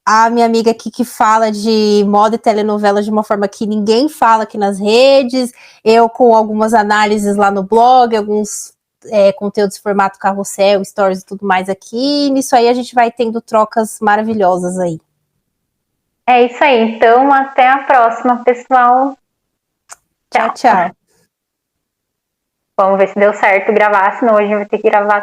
A minha amiga aqui que fala de moda e telenovela de uma forma que ninguém fala aqui nas redes, eu com algumas análises lá no blog, alguns conteúdos em formato carrossel, stories e tudo mais aqui, nisso aí a gente vai tendo trocas maravilhosas aí. É isso aí, então até a próxima, pessoal. Tchau, tchau. Vamos ver se deu certo gravar, senão hoje a gente vai ter que gravar